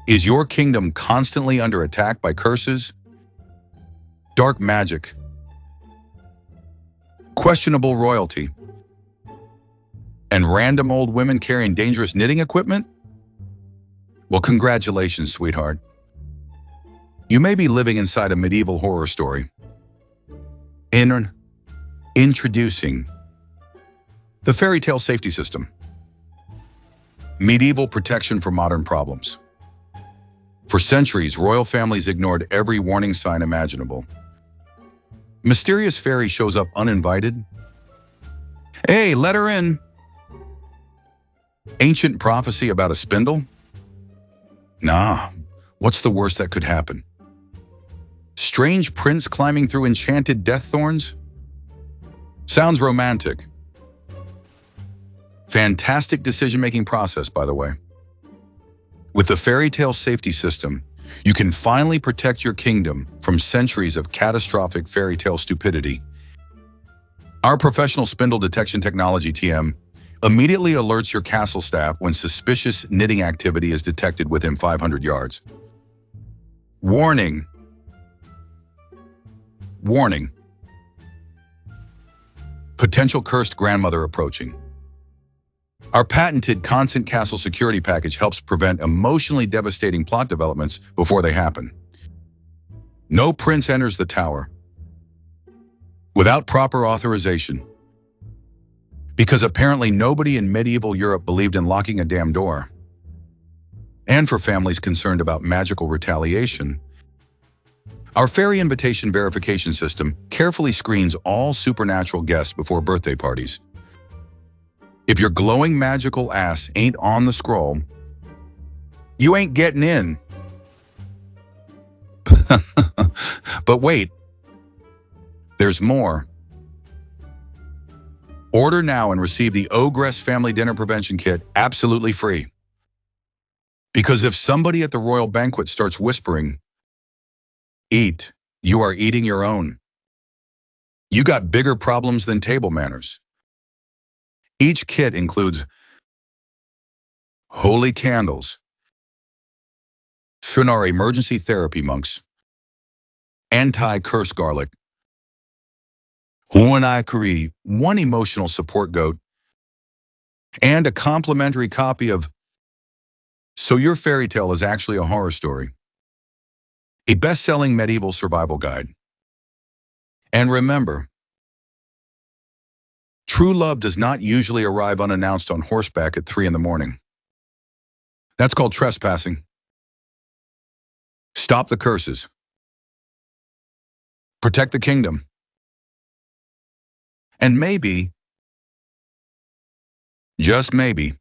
Is your kingdom constantly under attack by curses, dark magic, questionable royalty, and random old women carrying dangerous knitting equipment? Well, congratulations, sweetheart. You may be living inside a medieval horror story. Introducing the fairy tale safety system. Medieval protection for modern problems. For centuries, royal families ignored every warning sign imaginable. Mysterious fairy shows up uninvited. Hey, let her in. Ancient prophecy about a spindle? Nah, what's the worst that could happen? Strange prince climbing through enchanted death thorns? Sounds romantic. Fantastic decision-making process, by the way. With the fairy tale safety system, you can finally protect your kingdom from centuries of catastrophic fairy tale stupidity. Our professional spindle detection technology, TM, immediately alerts your castle staff when suspicious knitting activity is detected within 500 yards. Warning. Warning. Potential cursed grandmother approaching. Our patented Constant Castle security package helps prevent emotionally devastating plot developments before they happen. No prince enters the tower without proper authorization, because apparently nobody in medieval Europe believed in locking a damn door. And for families concerned about magical retaliation, our fairy invitation verification system carefully screens all supernatural guests before birthday parties. If your glowing magical ass ain't on the scroll, you ain't getting in. But wait, there's more. Order now and receive the Ogress Family Dinner Prevention Kit absolutely free. Because if somebody at the royal banquet starts whispering, "Eat," you are eating your own. You got bigger problems than table manners. Each kit includes holy candles, Sunar emergency therapy monks, anti-curse garlic, Huanai one emotional support goat, and a complimentary copy of So Your Fairy Tale is Actually a Horror Story, a best-selling medieval survival guide. And remember, true love does not usually arrive unannounced on horseback at 3 in the morning. That's called trespassing. Stop the curses. Protect the kingdom. And maybe, just maybe,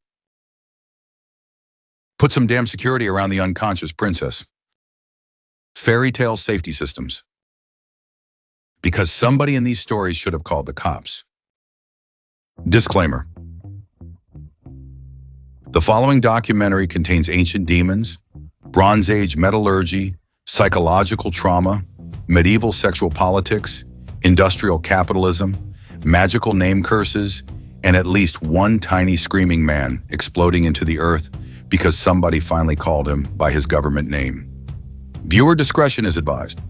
put some damn security around the unconscious princess. Fairy tale safety systems. Because somebody in these stories should have called the cops. Disclaimer. The following documentary contains ancient demons, Bronze Age metallurgy, psychological trauma, medieval sexual politics, industrial capitalism, magical name curses, and at least one tiny screaming man exploding into the earth because somebody finally called him by his government name. Viewer discretion is advised.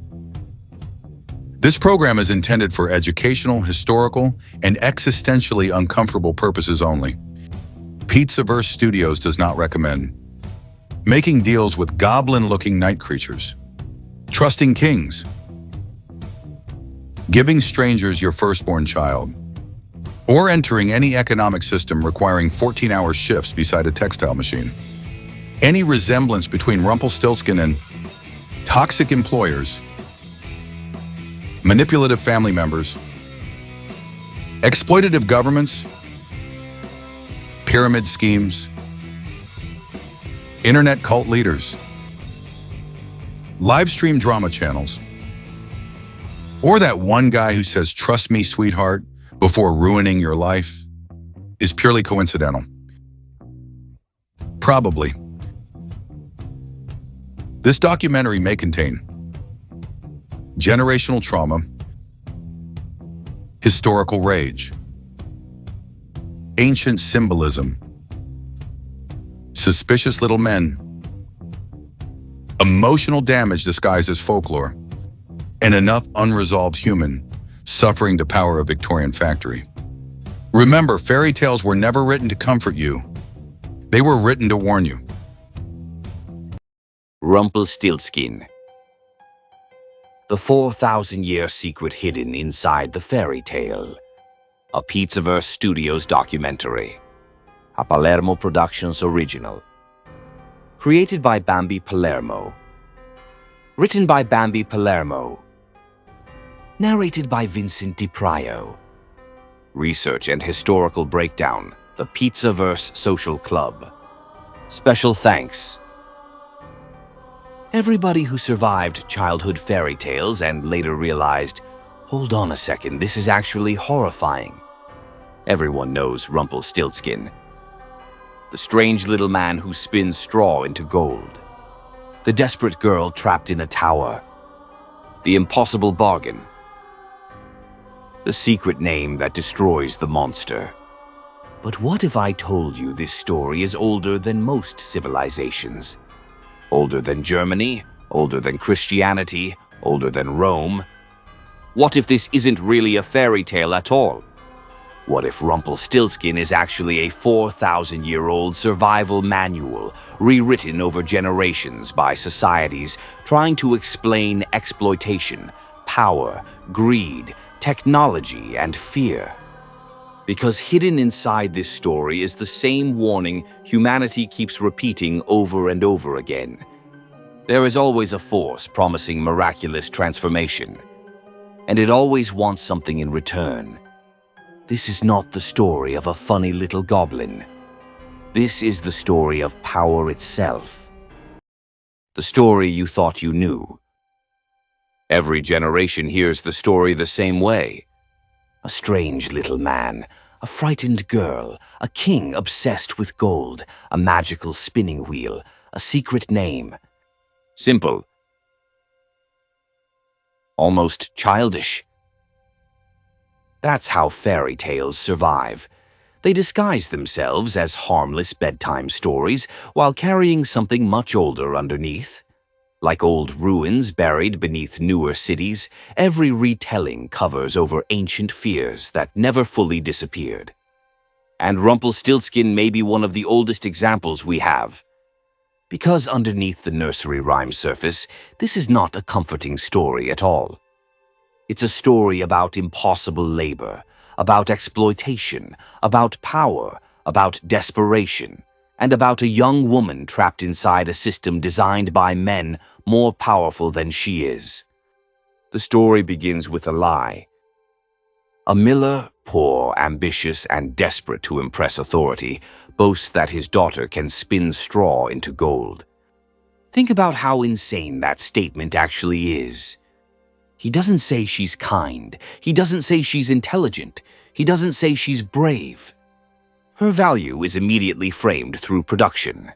This program is intended for educational, historical, and existentially uncomfortable purposes only. Pizzaverse Studios does not recommend making deals with goblin-looking night creatures, trusting kings, giving strangers your firstborn child, or entering any economic system requiring 14-hour shifts beside a textile machine. Any resemblance between Rumplestiltskin and toxic employers, manipulative family members, exploitative governments, pyramid schemes, internet cult leaders, live stream drama channels, or that one guy who says, "Trust me, sweetheart," before ruining your life, is purely coincidental. Probably. This documentary may contain generational trauma, historical rage, ancient symbolism, suspicious little men, emotional damage disguised as folklore, and enough unresolved human suffering to power a Victorian factory. Remember, fairy tales were never written to comfort you. They were written to warn you. Rumplestiltskin. The 4,000-year secret hidden inside the fairy tale. A Pizzaverse Studios documentary. A Palermo Productions original. Created by Bambi Palermo. Written by Bambi Palermo. Narrated by Vincent DiPrio. Research and historical breakdown. The Pizzaverse Social Club. Special thanks. Everybody who survived childhood fairy tales and later realized, hold on a second, this is actually horrifying. Everyone knows Rumplestiltskin. The strange little man who spins straw into gold. The desperate girl trapped in a tower. The impossible bargain. The secret name that destroys the monster. But what if I told you this story is older than most civilizations? Older than Germany, older than Christianity, older than Rome. What if this isn't really a fairy tale at all? What if Rumplestiltskin is actually a 4,000-year-old survival manual, rewritten over generations by societies trying to explain exploitation, power, greed, technology, and fear? Because hidden inside this story is the same warning humanity keeps repeating over and over again. There is always a force promising miraculous transformation, and it always wants something in return. This is not the story of a funny little goblin. This is the story of power itself. The story you thought you knew. Every generation hears the story the same way. A strange little man, a frightened girl, a king obsessed with gold, a magical spinning wheel, a secret name. Simple. Almost childish. That's how fairy tales survive. They disguise themselves as harmless bedtime stories while carrying something much older underneath. Like old ruins buried beneath newer cities, every retelling covers over ancient fears that never fully disappeared. And Rumplestiltskin may be one of the oldest examples we have. Because underneath the nursery rhyme surface, this is not a comforting story at all. It's a story about impossible labor, about exploitation, about power, about desperation, and about a young woman trapped inside a system designed by men more powerful than she is. The story begins with a lie. A miller, poor, ambitious, and desperate to impress authority, boasts that his daughter can spin straw into gold. Think about how insane that statement actually is. He doesn't say she's kind. He doesn't say she's intelligent. He doesn't say she's brave. Her value is immediately framed through production,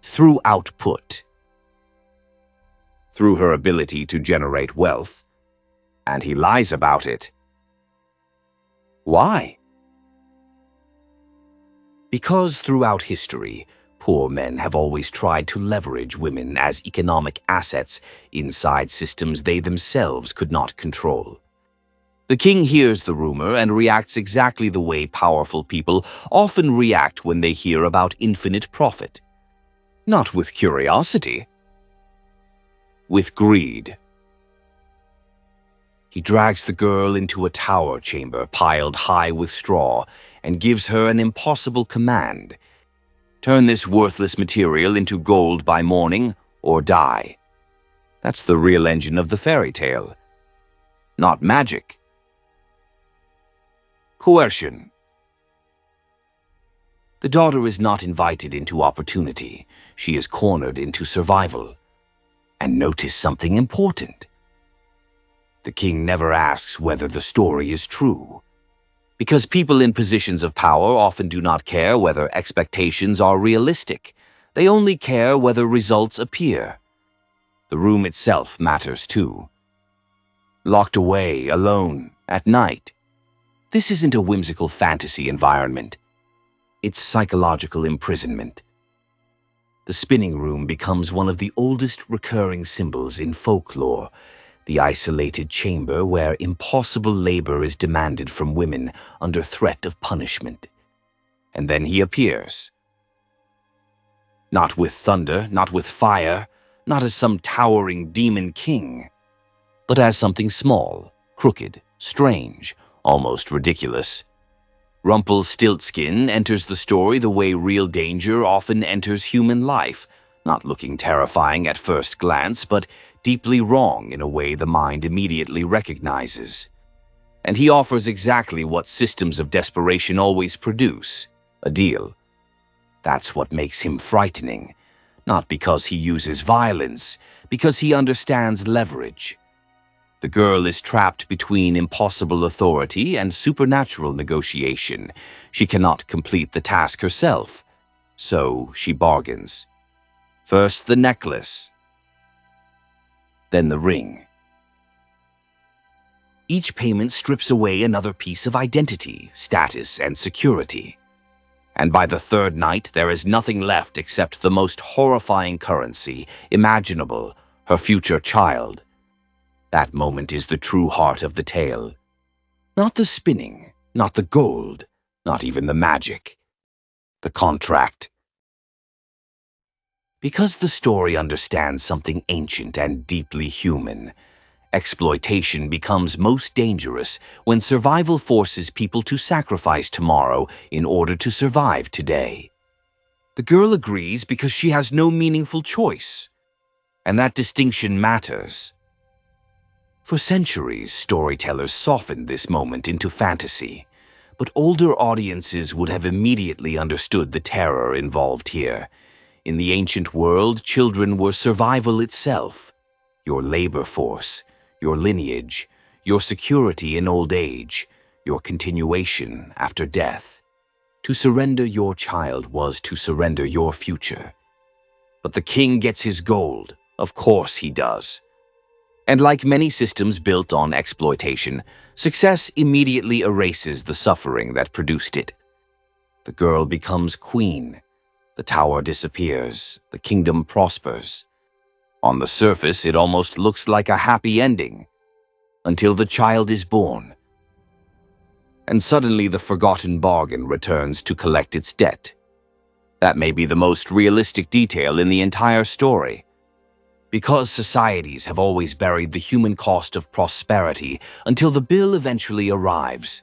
through output, through her ability to generate wealth, and he lies about it. Why? Because throughout history, poor men have always tried to leverage women as economic assets inside systems they themselves could not control. The king hears the rumor and reacts exactly the way powerful people often react when they hear about infinite profit. Not with curiosity, with greed. He drags the girl into a tower chamber piled high with straw and gives her an impossible command. Turn this worthless material into gold by morning or die. That's the real engine of the fairy tale. Not magic. Coercion. The daughter is not invited into opportunity. She is cornered into survival. And notice something important. The king never asks whether the story is true. Because people in positions of power often do not care whether expectations are realistic. They only care whether results appear. The room itself matters too. Locked away, alone, at night. This isn't a whimsical fantasy environment. It's psychological imprisonment. The spinning room becomes one of the oldest recurring symbols in folklore, the isolated chamber where impossible labor is demanded from women under threat of punishment. And then he appears. Not with thunder, not with fire, not as some towering demon king, but as something small, crooked, strange, almost ridiculous. Rumplestiltskin enters the story the way real danger often enters human life, not looking terrifying at first glance, but deeply wrong in a way the mind immediately recognizes. And he offers exactly what systems of desperation always produce: a deal. That's what makes him frightening, not because he uses violence, because he understands leverage. The girl is trapped between impossible authority and supernatural negotiation. She cannot complete the task herself, so she bargains. First the necklace, then the ring. Each payment strips away another piece of identity, status, and security. And by the third night, there is nothing left except the most horrifying currency imaginable, her future child. That moment is the true heart of the tale. Not the spinning, not the gold, not even the magic. The contract. Because the story understands something ancient and deeply human, exploitation becomes most dangerous when survival forces people to sacrifice tomorrow in order to survive today. The girl agrees because she has no meaningful choice, and that distinction matters. For centuries, storytellers softened this moment into fantasy, but older audiences would have immediately understood the terror involved here. In the ancient world, children were survival itself, your labor force, your lineage, your security in old age, your continuation after death. To surrender your child was to surrender your future. But the king gets his gold, of course he does. And like many systems built on exploitation, success immediately erases the suffering that produced it. The girl becomes queen. The tower disappears. The kingdom prospers. On the surface, it almost looks like a happy ending, until the child is born. And suddenly the forgotten bargain returns to collect its debt. That may be the most realistic detail in the entire story. Because societies have always buried the human cost of prosperity until the bill eventually arrives.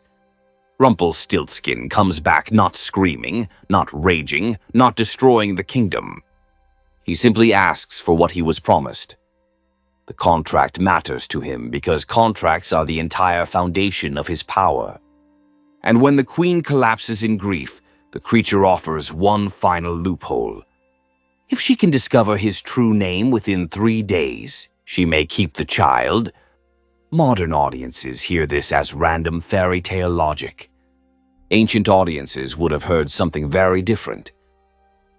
Rumplestiltskin comes back not screaming, not raging, not destroying the kingdom. He simply asks for what he was promised. The contract matters to him because contracts are the entire foundation of his power. And when the queen collapses in grief, the creature offers one final loophole. If she can discover his true name within 3 days, she may keep the child. Modern audiences hear this as random fairy tale logic. Ancient audiences would have heard something very different.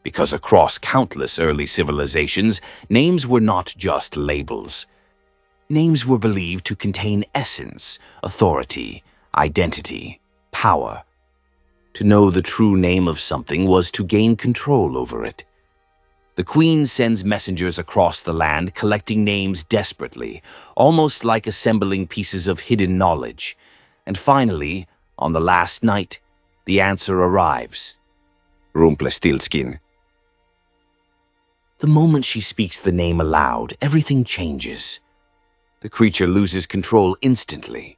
Because across countless early civilizations, names were not just labels. Names were believed to contain essence, authority, identity, power. To know the true name of something was to gain control over it. The queen sends messengers across the land collecting names desperately, almost like assembling pieces of hidden knowledge. And finally, on the last night, the answer arrives. Rumplestiltskin. The moment she speaks the name aloud, everything changes. The creature loses control instantly.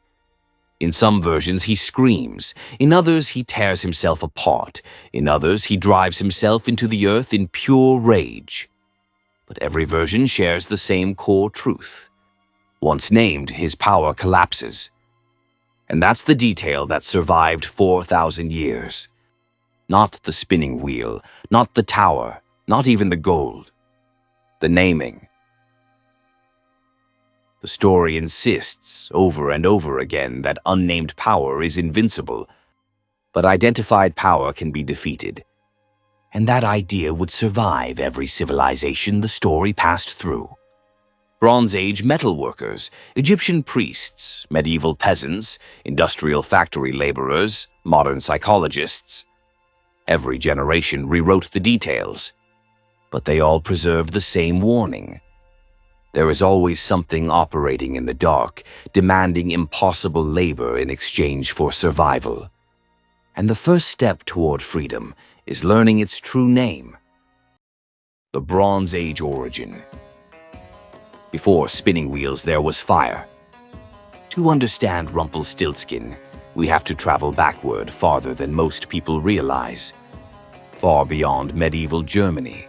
In some versions, he screams. In others, he tears himself apart. In others, he drives himself into the earth in pure rage. But every version shares the same core truth. Once named, his power collapses. And that's the detail that survived 4,000 years. Not the spinning wheel, not the tower, not even the gold. The naming. The story insists over and over again that unnamed power is invincible, but identified power can be defeated. And that idea would survive every civilization the story passed through. Bronze Age metalworkers, Egyptian priests, medieval peasants, industrial factory laborers, modern psychologists. Every generation rewrote the details. but they all preserve the same warning. There is always something operating in the dark, demanding impossible labor in exchange for survival. And the first step toward freedom is learning its true name. The Bronze Age origin. Before spinning wheels, there was fire. To understand Rumplestiltskin, we have to travel backward farther than most people realize. Far beyond medieval Germany.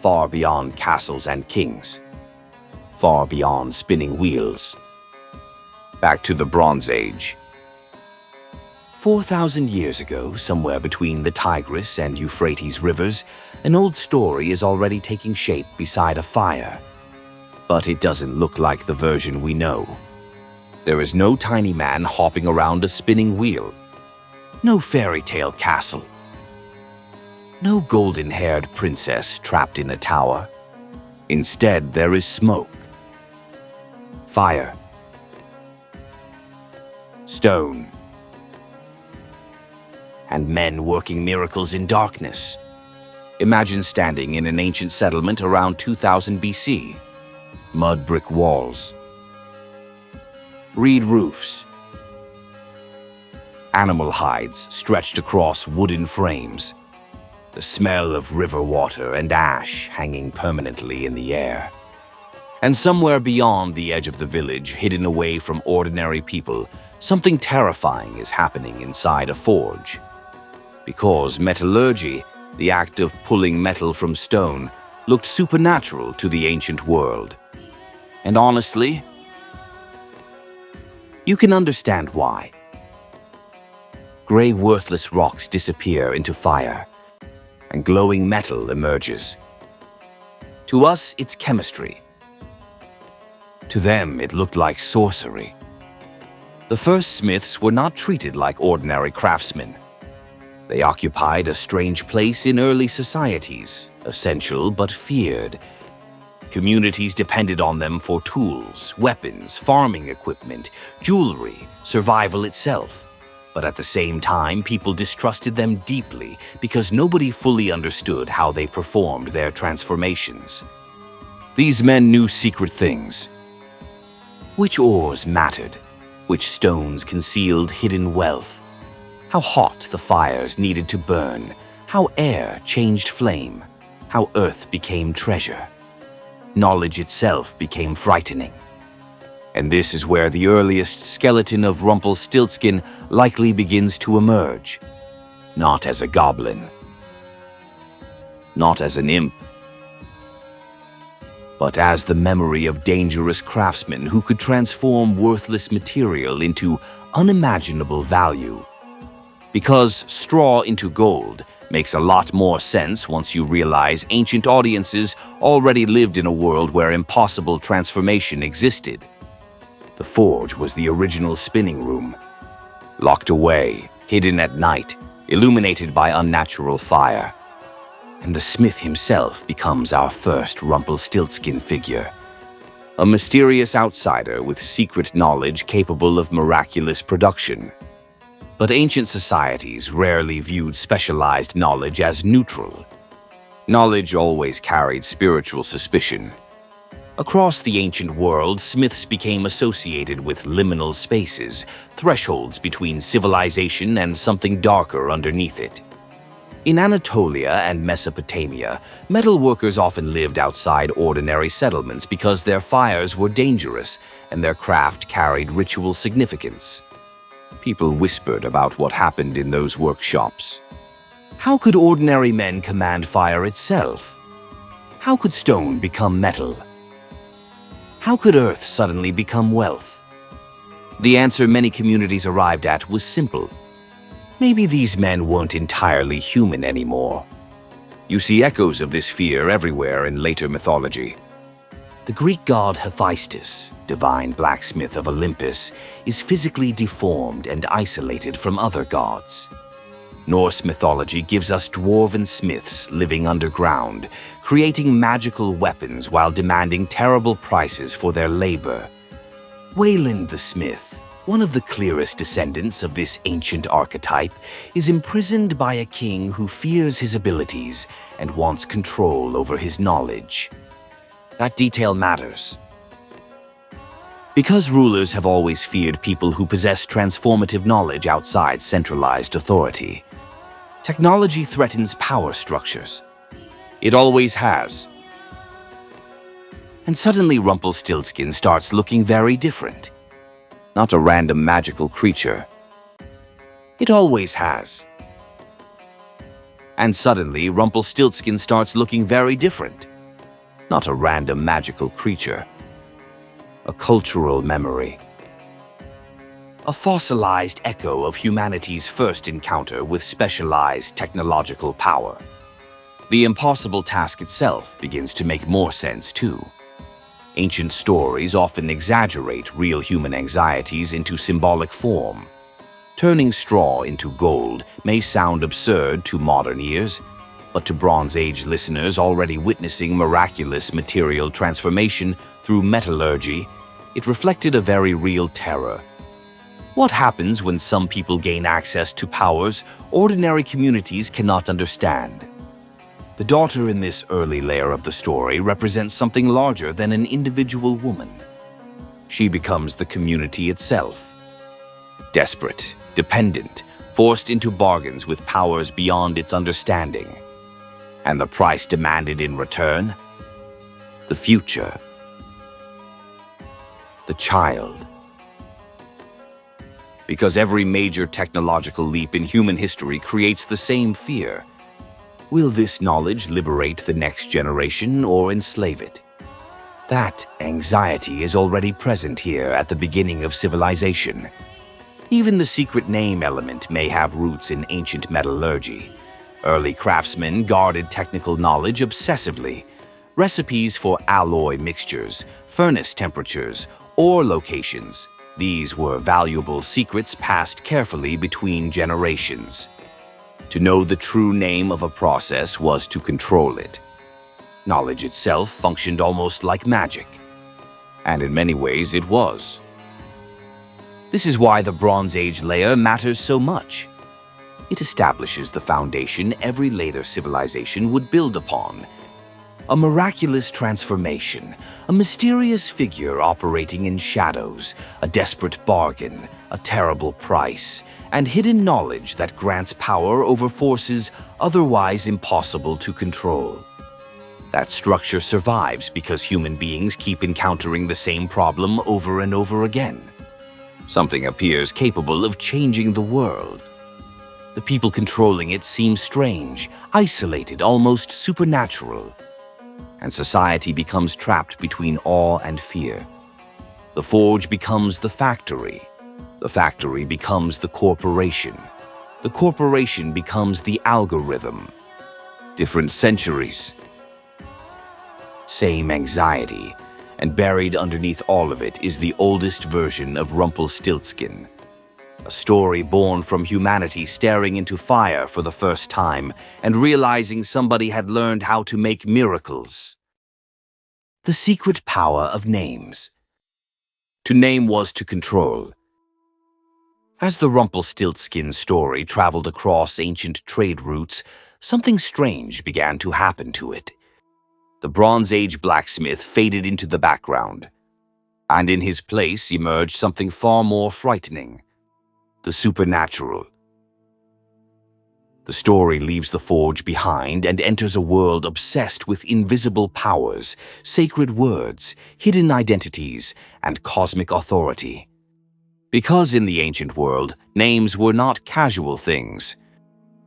Far beyond castles and kings. Far beyond spinning wheels. Back to the Bronze Age. 4,000 years ago, somewhere between the Tigris and Euphrates rivers, an old story is already taking shape beside a fire. But it doesn't look like the version we know. There is no tiny man hopping around a spinning wheel. No fairy tale castle. No golden-haired princess trapped in a tower. Instead, there is smoke. Fire. Stone. And men working miracles in darkness. Imagine standing in an ancient settlement around 2000 BC. Mud brick walls. Reed roofs. Animal hides stretched across wooden frames. The smell of river water and ash hanging permanently in the air. And somewhere beyond the edge of the village, hidden away from ordinary people, something terrifying is happening inside a forge. Because metallurgy, the act of pulling metal from stone, looked supernatural to the ancient world. And honestly, you can understand why. Gray, worthless rocks disappear into fire, and glowing metal emerges. To us, it's chemistry. To them, it looked like sorcery. The first smiths were not treated like ordinary craftsmen. They occupied a strange place in early societies, essential but feared. Communities depended on them for tools, weapons, farming equipment, jewelry, survival itself. But at the same time, people distrusted them deeply because nobody fully understood how they performed their transformations. These men knew secret things. Which ores mattered, which stones concealed hidden wealth, how hot the fires needed to burn, how air changed flame, how earth became treasure. Knowledge itself became frightening. And this is where the earliest skeleton of Rumplestiltskin likely begins to emerge. Not as a goblin. Not as an imp. But as the memory of dangerous craftsmen who could transform worthless material into unimaginable value. Because straw into gold makes a lot more sense once you realize ancient audiences already lived in a world where impossible transformation existed. The forge was the original spinning room. Locked away, hidden at night, illuminated by unnatural fire. And the smith himself becomes our first Rumplestiltskin figure. A mysterious outsider with secret knowledge capable of miraculous production. But ancient societies rarely viewed specialized knowledge as neutral. Knowledge always carried spiritual suspicion. Across the ancient world, smiths became associated with liminal spaces, thresholds between civilization and something darker underneath it. In Anatolia and Mesopotamia, metal workers often lived outside ordinary settlements because their fires were dangerous and their craft carried ritual significance. People whispered about what happened in those workshops. How could ordinary men command fire itself? How could stone become metal? How could earth suddenly become wealth? The answer many communities arrived at was simple. Maybe these men weren't entirely human anymore. You see echoes of this fear everywhere in later mythology. The Greek god Hephaestus, divine blacksmith of Olympus, is physically deformed and isolated from other gods. Norse mythology gives us dwarven smiths living underground, creating magical weapons while demanding terrible prices for their labor. Wayland the smith, One of the clearest descendants of this ancient archetype is imprisoned by a king who fears his abilities and wants control over his knowledge. That detail matters. Because rulers have always feared people who possess transformative knowledge outside centralized authority, technology threatens power structures. It always has. And suddenly Rumpelstiltskin starts looking very different. Not a random magical creature. It always has. And suddenly Rumpelstiltskin starts looking very different. Not a random magical creature. A cultural memory. A fossilized echo of humanity's first encounter with specialized technological power. The impossible task itself begins to make more sense too. Ancient stories often exaggerate real human anxieties into symbolic form. Turning straw into gold may sound absurd to modern ears, but to Bronze Age listeners already witnessing miraculous material transformation through metallurgy, it reflected a very real terror. What happens when some people gain access to powers ordinary communities cannot understand? The daughter in this early layer of the story represents something larger than an individual woman. She becomes the community itself. Desperate, dependent, forced into bargains with powers beyond its understanding. And the price demanded in return? The future. The child. Because every major technological leap in human history creates the same fear. Will this knowledge liberate the next generation or enslave it? That anxiety is already present here at the beginning of civilization. Even the secret name element may have roots in ancient metallurgy. Early craftsmen guarded technical knowledge obsessively. Recipes for alloy mixtures, furnace temperatures, ore locations. These were valuable secrets passed carefully between generations. To know the true name of a process was to control it. Knowledge itself functioned almost like magic. And in many ways it was. This is why the Bronze Age layer matters so much. It establishes the foundation every later civilization would build upon. A miraculous transformation, a mysterious figure operating in shadows, a desperate bargain, a terrible price, and hidden knowledge that grants power over forces otherwise impossible to control. That structure survives because human beings keep encountering the same problem over and over again. Something appears capable of changing the world. The people controlling it seem strange, isolated, almost supernatural. And society becomes trapped between awe and fear. The forge becomes the factory. The factory becomes the corporation. The corporation becomes the algorithm. Different centuries. Same anxiety, and buried underneath all of it is the oldest version of Rumpelstiltskin. A story born from humanity staring into fire for the first time and realizing somebody had learned how to make miracles. The secret power of names. To name was to control. As the Rumpelstiltskin story traveled across ancient trade routes, something strange began to happen to it. The Bronze Age blacksmith faded into the background, and in his place emerged something far more frightening. The supernatural. The story leaves the forge behind and enters a world obsessed with invisible powers, sacred words, hidden identities, and cosmic authority. Because in the ancient world, names were not casual things.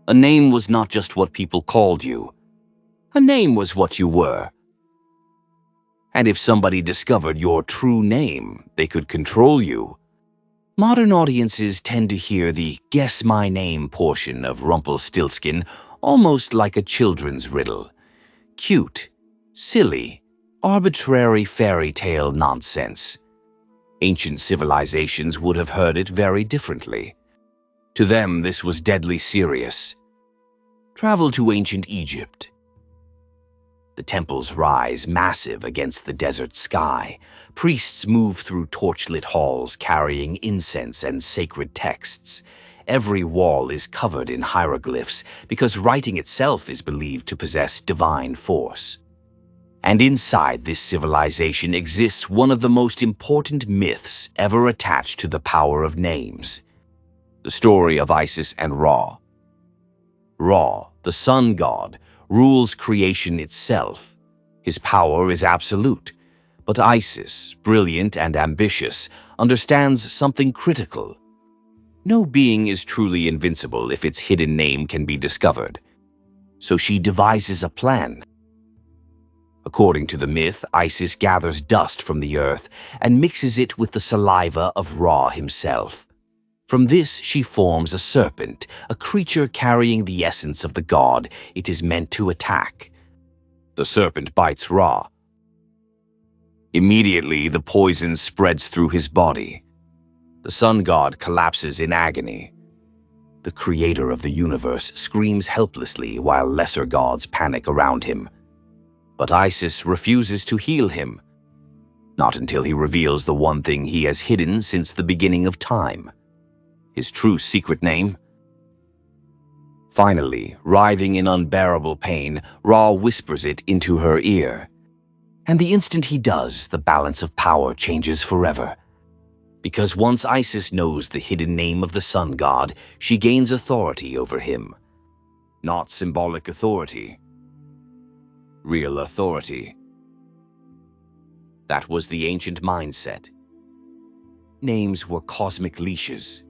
A name was not just what people called you. A name was what you were. And if somebody discovered your true name, they could control you. Modern audiences tend to hear the "guess my name" portion of Rumpelstiltskin almost like a children's riddle. Cute, silly, arbitrary fairy tale nonsense. Ancient civilizations would have heard it very differently. To them, this was deadly serious. Travel to ancient Egypt. The temples rise massive against the desert sky. Priests move through torchlit halls carrying incense and sacred texts. Every wall is covered in hieroglyphs because writing itself is believed to possess divine force. And inside this civilization exists one of the most important myths ever attached to the power of names: the story of Isis and Ra. Ra, the sun god, rules creation itself. His power is absolute. But Isis, brilliant and ambitious, understands something critical. No being is truly invincible if its hidden name can be discovered. So she devises a plan. According to the myth, Isis gathers dust from the earth and mixes it with the saliva of Ra himself. From this she forms a serpent, a creature carrying the essence of the god it is meant to attack. The serpent bites Ra. Immediately, the poison spreads through his body. The sun god collapses in agony. The creator of the universe screams helplessly while lesser gods panic around him. But Isis refuses to heal him, not until he reveals the one thing he has hidden since the beginning of time: his true secret name. Finally, writhing in unbearable pain, Ra whispers it into her ear. And the instant he does, the balance of power changes forever. Because once Isis knows the hidden name of the sun god, she gains authority over him. Not symbolic authority. Real authority. That was the ancient mindset. Names were cosmic leashes.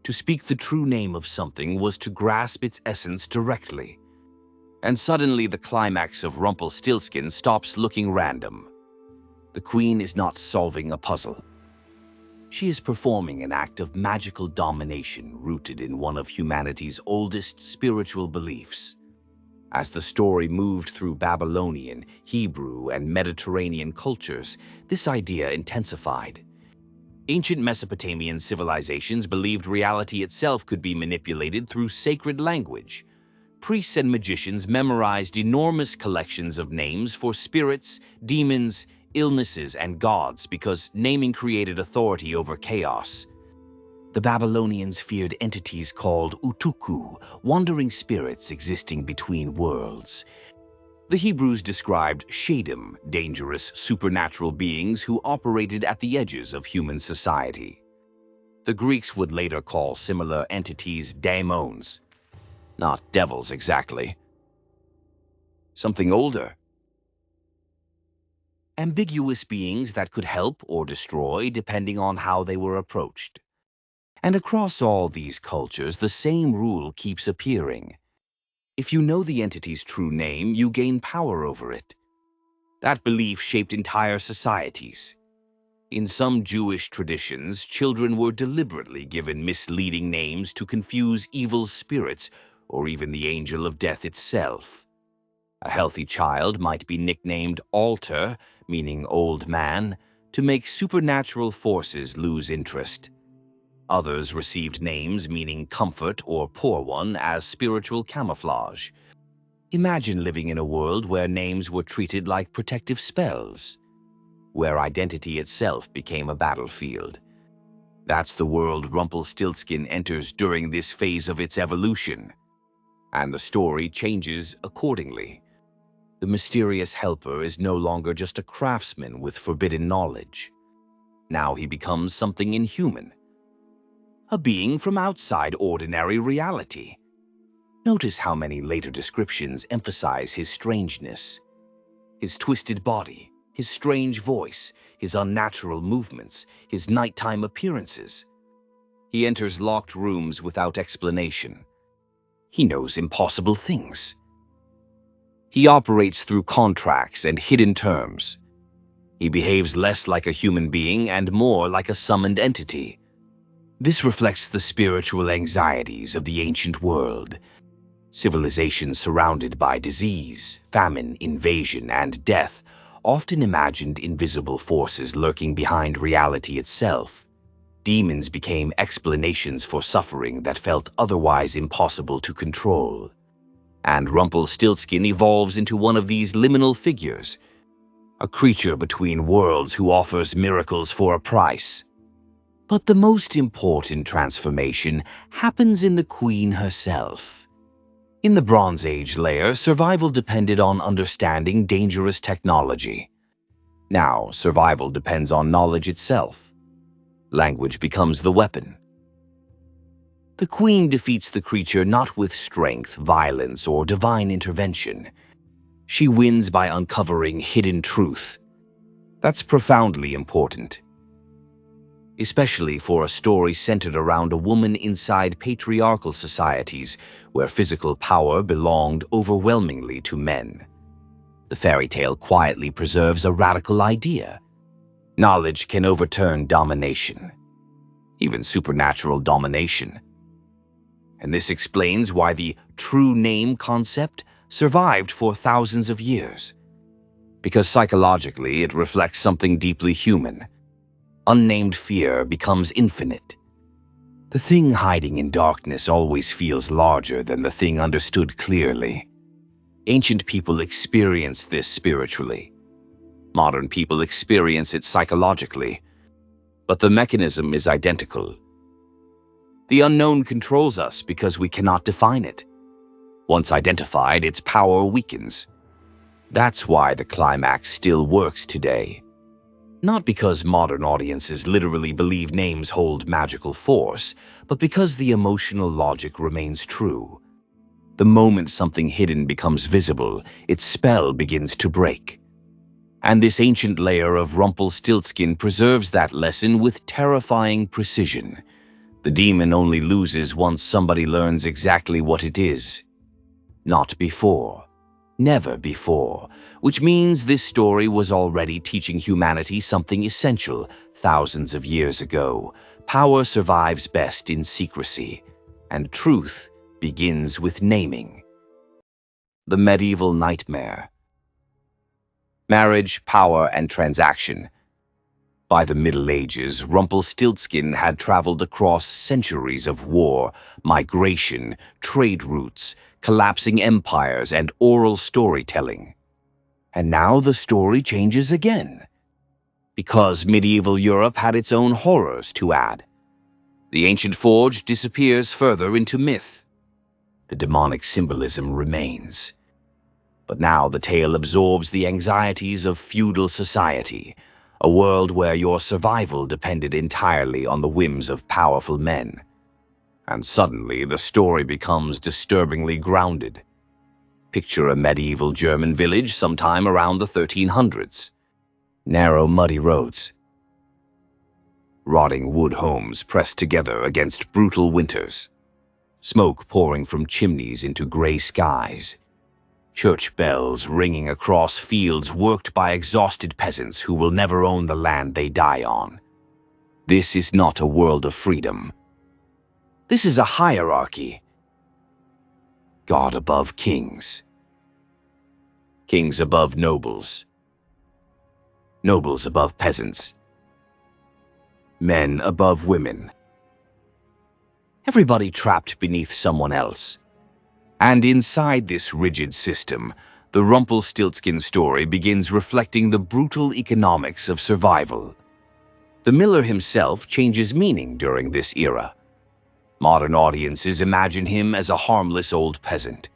To speak the true name of something was to grasp its essence directly. And suddenly the climax of Rumplestiltskin stops looking random. The queen is not solving a puzzle. She is performing an act of magical domination rooted in one of humanity's oldest spiritual beliefs. As the story moved through Babylonian, Hebrew, and Mediterranean cultures, this idea intensified. Ancient Mesopotamian civilizations believed reality itself could be manipulated through sacred language. Priests and magicians memorized enormous collections of names for spirits, demons, illnesses, and gods because naming created authority over chaos. The Babylonians feared entities called utuku, wandering spirits existing between worlds. The Hebrews described shadim, dangerous supernatural beings who operated at the edges of human society. The Greeks would later call similar entities daemons. Not devils exactly. Something older. Ambiguous beings that could help or destroy depending on how they were approached. And across all these cultures, the same rule keeps appearing. If you know the entity's true name, you gain power over it. That belief shaped entire societies. In some Jewish traditions, children were deliberately given misleading names to confuse evil spirits or even the angel of death itself. A healthy child might be nicknamed Alter, meaning old man, to make supernatural forces lose interest. Others received names meaning comfort or poor one as spiritual camouflage. Imagine living in a world where names were treated like protective spells, where identity itself became a battlefield. That's the world Rumplestiltskin enters during this phase of its evolution. And the story changes accordingly. The mysterious helper is no longer just a craftsman with forbidden knowledge. Now he becomes something inhuman. A being from outside ordinary reality. Notice how many later descriptions emphasize his strangeness. His twisted body, his strange voice, his unnatural movements, his nighttime appearances. He enters locked rooms without explanation. He knows impossible things. He operates through contracts and hidden terms. He behaves less like a human being and more like a summoned entity. This reflects the spiritual anxieties of the ancient world. Civilizations surrounded by disease, famine, invasion, and death often imagined invisible forces lurking behind reality itself. Demons became explanations for suffering that felt otherwise impossible to control. and Rumplestiltskin evolves into one of these liminal figures, a creature between worlds who offers miracles for a price. But the most important transformation happens in the Queen herself. In the Bronze Age layer, survival depended on understanding dangerous technology. Now, survival depends on knowledge itself. Language becomes the weapon. The Queen defeats the creature not with strength, violence, or divine intervention. She wins by uncovering hidden truth. That's profoundly important, especially for a story centered around a woman inside patriarchal societies where physical power belonged overwhelmingly to men. The fairy tale quietly preserves a radical idea. Knowledge can overturn domination, even supernatural domination. And this explains why the true name concept survived for thousands of years. Because psychologically it reflects something deeply human. Unnamed fear becomes infinite. The thing hiding in darkness always feels larger than the thing understood clearly. Ancient people experienced this spiritually. Modern people experience it psychologically. But the mechanism is identical. The unknown controls us because we cannot define it. Once identified, its power weakens. That's why the climax still works today. Not because modern audiences literally believe names hold magical force, but because the emotional logic remains true. The moment something hidden becomes visible, its spell begins to break. And this ancient layer of Rumplestiltskin preserves that lesson with terrifying precision. The demon only loses once somebody learns exactly what it is. Not before. Never before. Which means this story was already teaching humanity something essential thousands of years ago. Power survives best in secrecy, and truth begins with naming. The medieval nightmare. Marriage, power, and transaction. By the Middle Ages, Rumplestiltskin had traveled across centuries of war, migration, trade routes, collapsing empires, and oral storytelling. And now the story changes again. Because medieval Europe had its own horrors to add. The ancient forge disappears further into myth. The demonic symbolism remains. But now the tale absorbs the anxieties of feudal society, a world where your survival depended entirely on the whims of powerful men. And suddenly the story becomes disturbingly grounded. Picture a medieval German village sometime around the 1300s. Narrow, muddy roads. Rotting wood homes pressed together against brutal winters. Smoke pouring from chimneys into gray skies. Church bells ringing across fields worked by exhausted peasants who will never own the land they die on. This is not a world of freedom. This is a hierarchy. God above kings. Kings above nobles. Nobles above peasants. Men above women. Everybody trapped beneath someone else. And inside this rigid system, the Rumplestiltskin story begins reflecting the brutal economics of survival. The miller himself changes meaning during this era. Modern audiences imagine him as a harmless old peasant.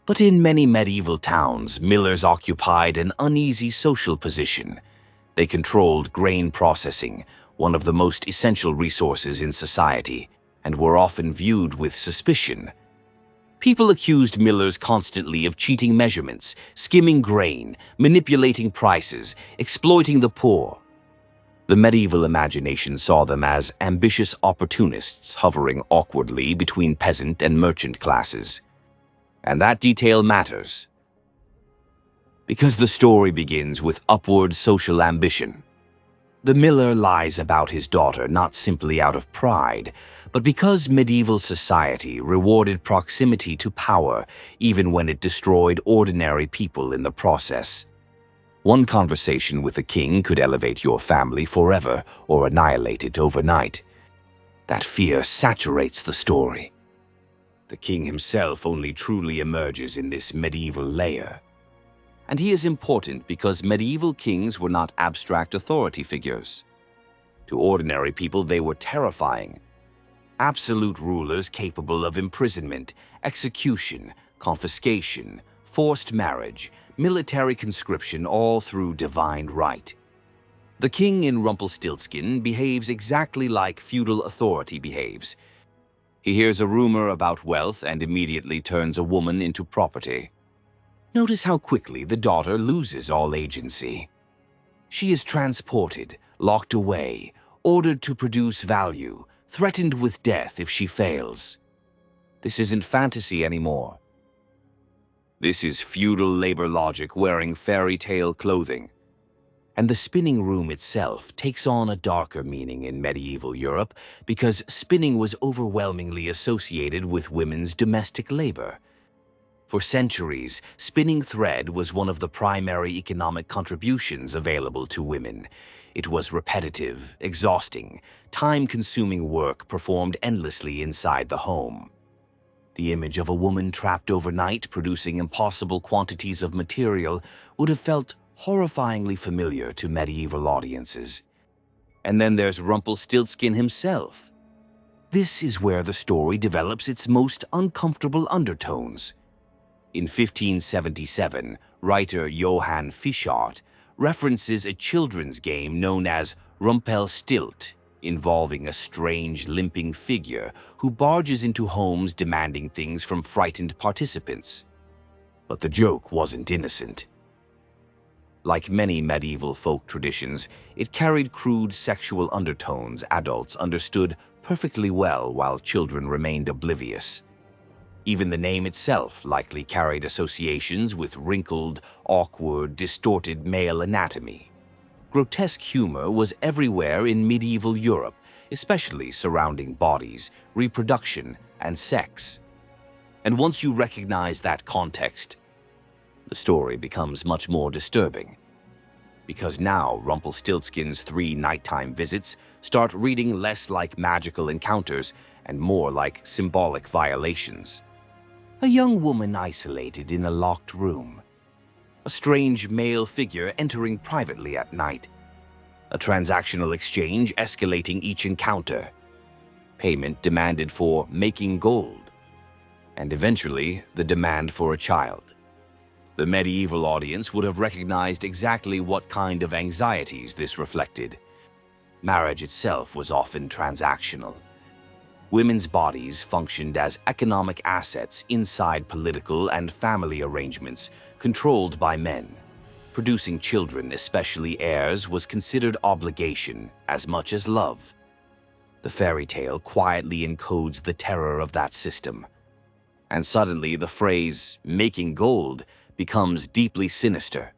But in many medieval towns, millers occupied an uneasy social position. They controlled grain processing, one of the most essential resources in society, and were often viewed with suspicion. People accused millers constantly of cheating measurements, skimming grain, manipulating prices, exploiting the poor. The medieval imagination saw them as ambitious opportunists hovering awkwardly between peasant and merchant classes. And that detail matters. Because the story begins with upward social ambition. The miller lies about his daughter not simply out of pride, but because medieval society rewarded proximity to power even when it destroyed ordinary people in the process. One conversation with a king could elevate your family forever or annihilate it overnight. That fear saturates the story. The king himself only truly emerges in this medieval layer. And he is important because medieval kings were not abstract authority figures. To ordinary people, they were terrifying. Absolute rulers capable of imprisonment, execution, confiscation, forced marriage, military conscription, all through divine right. The king in Rumplestiltskin behaves exactly like feudal authority behaves. He hears a rumor about wealth and immediately turns a woman into property. Notice how quickly the daughter loses all agency. She is transported, locked away, ordered to produce value, threatened with death if she fails. This isn't fantasy anymore. This is feudal labor logic wearing fairy tale clothing. And the spinning room itself takes on a darker meaning in medieval Europe because spinning was overwhelmingly associated with women's domestic labor. For centuries, spinning thread was one of the primary economic contributions available to women. It was repetitive, exhausting, time-consuming work performed endlessly inside the home. The image of a woman trapped overnight producing impossible quantities of material would have felt horrifyingly familiar to medieval audiences. And then there's Rumplestiltskin himself. This is where the story develops its most uncomfortable undertones. In 1577, writer Johann Fischart references a children's game known as Rumpelstilt, involving a strange, limping figure who barges into homes demanding things from frightened participants. But the joke wasn't innocent. Like many medieval folk traditions, it carried crude sexual undertones adults understood perfectly well while children remained oblivious. Even the name itself likely carried associations with wrinkled, awkward, distorted male anatomy. Grotesque humor was everywhere in medieval Europe, especially surrounding bodies, reproduction, and sex. And once you recognize that context, the story becomes much more disturbing. Because now Rumpelstiltskin's 3 nighttime visits start reading less like magical encounters and more like symbolic violations. A young woman isolated in a locked room. A strange male figure entering privately at night. A transactional exchange escalating each encounter. Payment demanded for making gold. And eventually, the demand for a child. The medieval audience would have recognized exactly what kind of anxieties this reflected. Marriage itself was often transactional. Women's bodies functioned as economic assets inside political and family arrangements controlled by men. Producing children, especially heirs, was considered obligation as much as love. The fairy tale quietly encodes the terror of that system. And suddenly the phrase, making gold, becomes deeply sinister.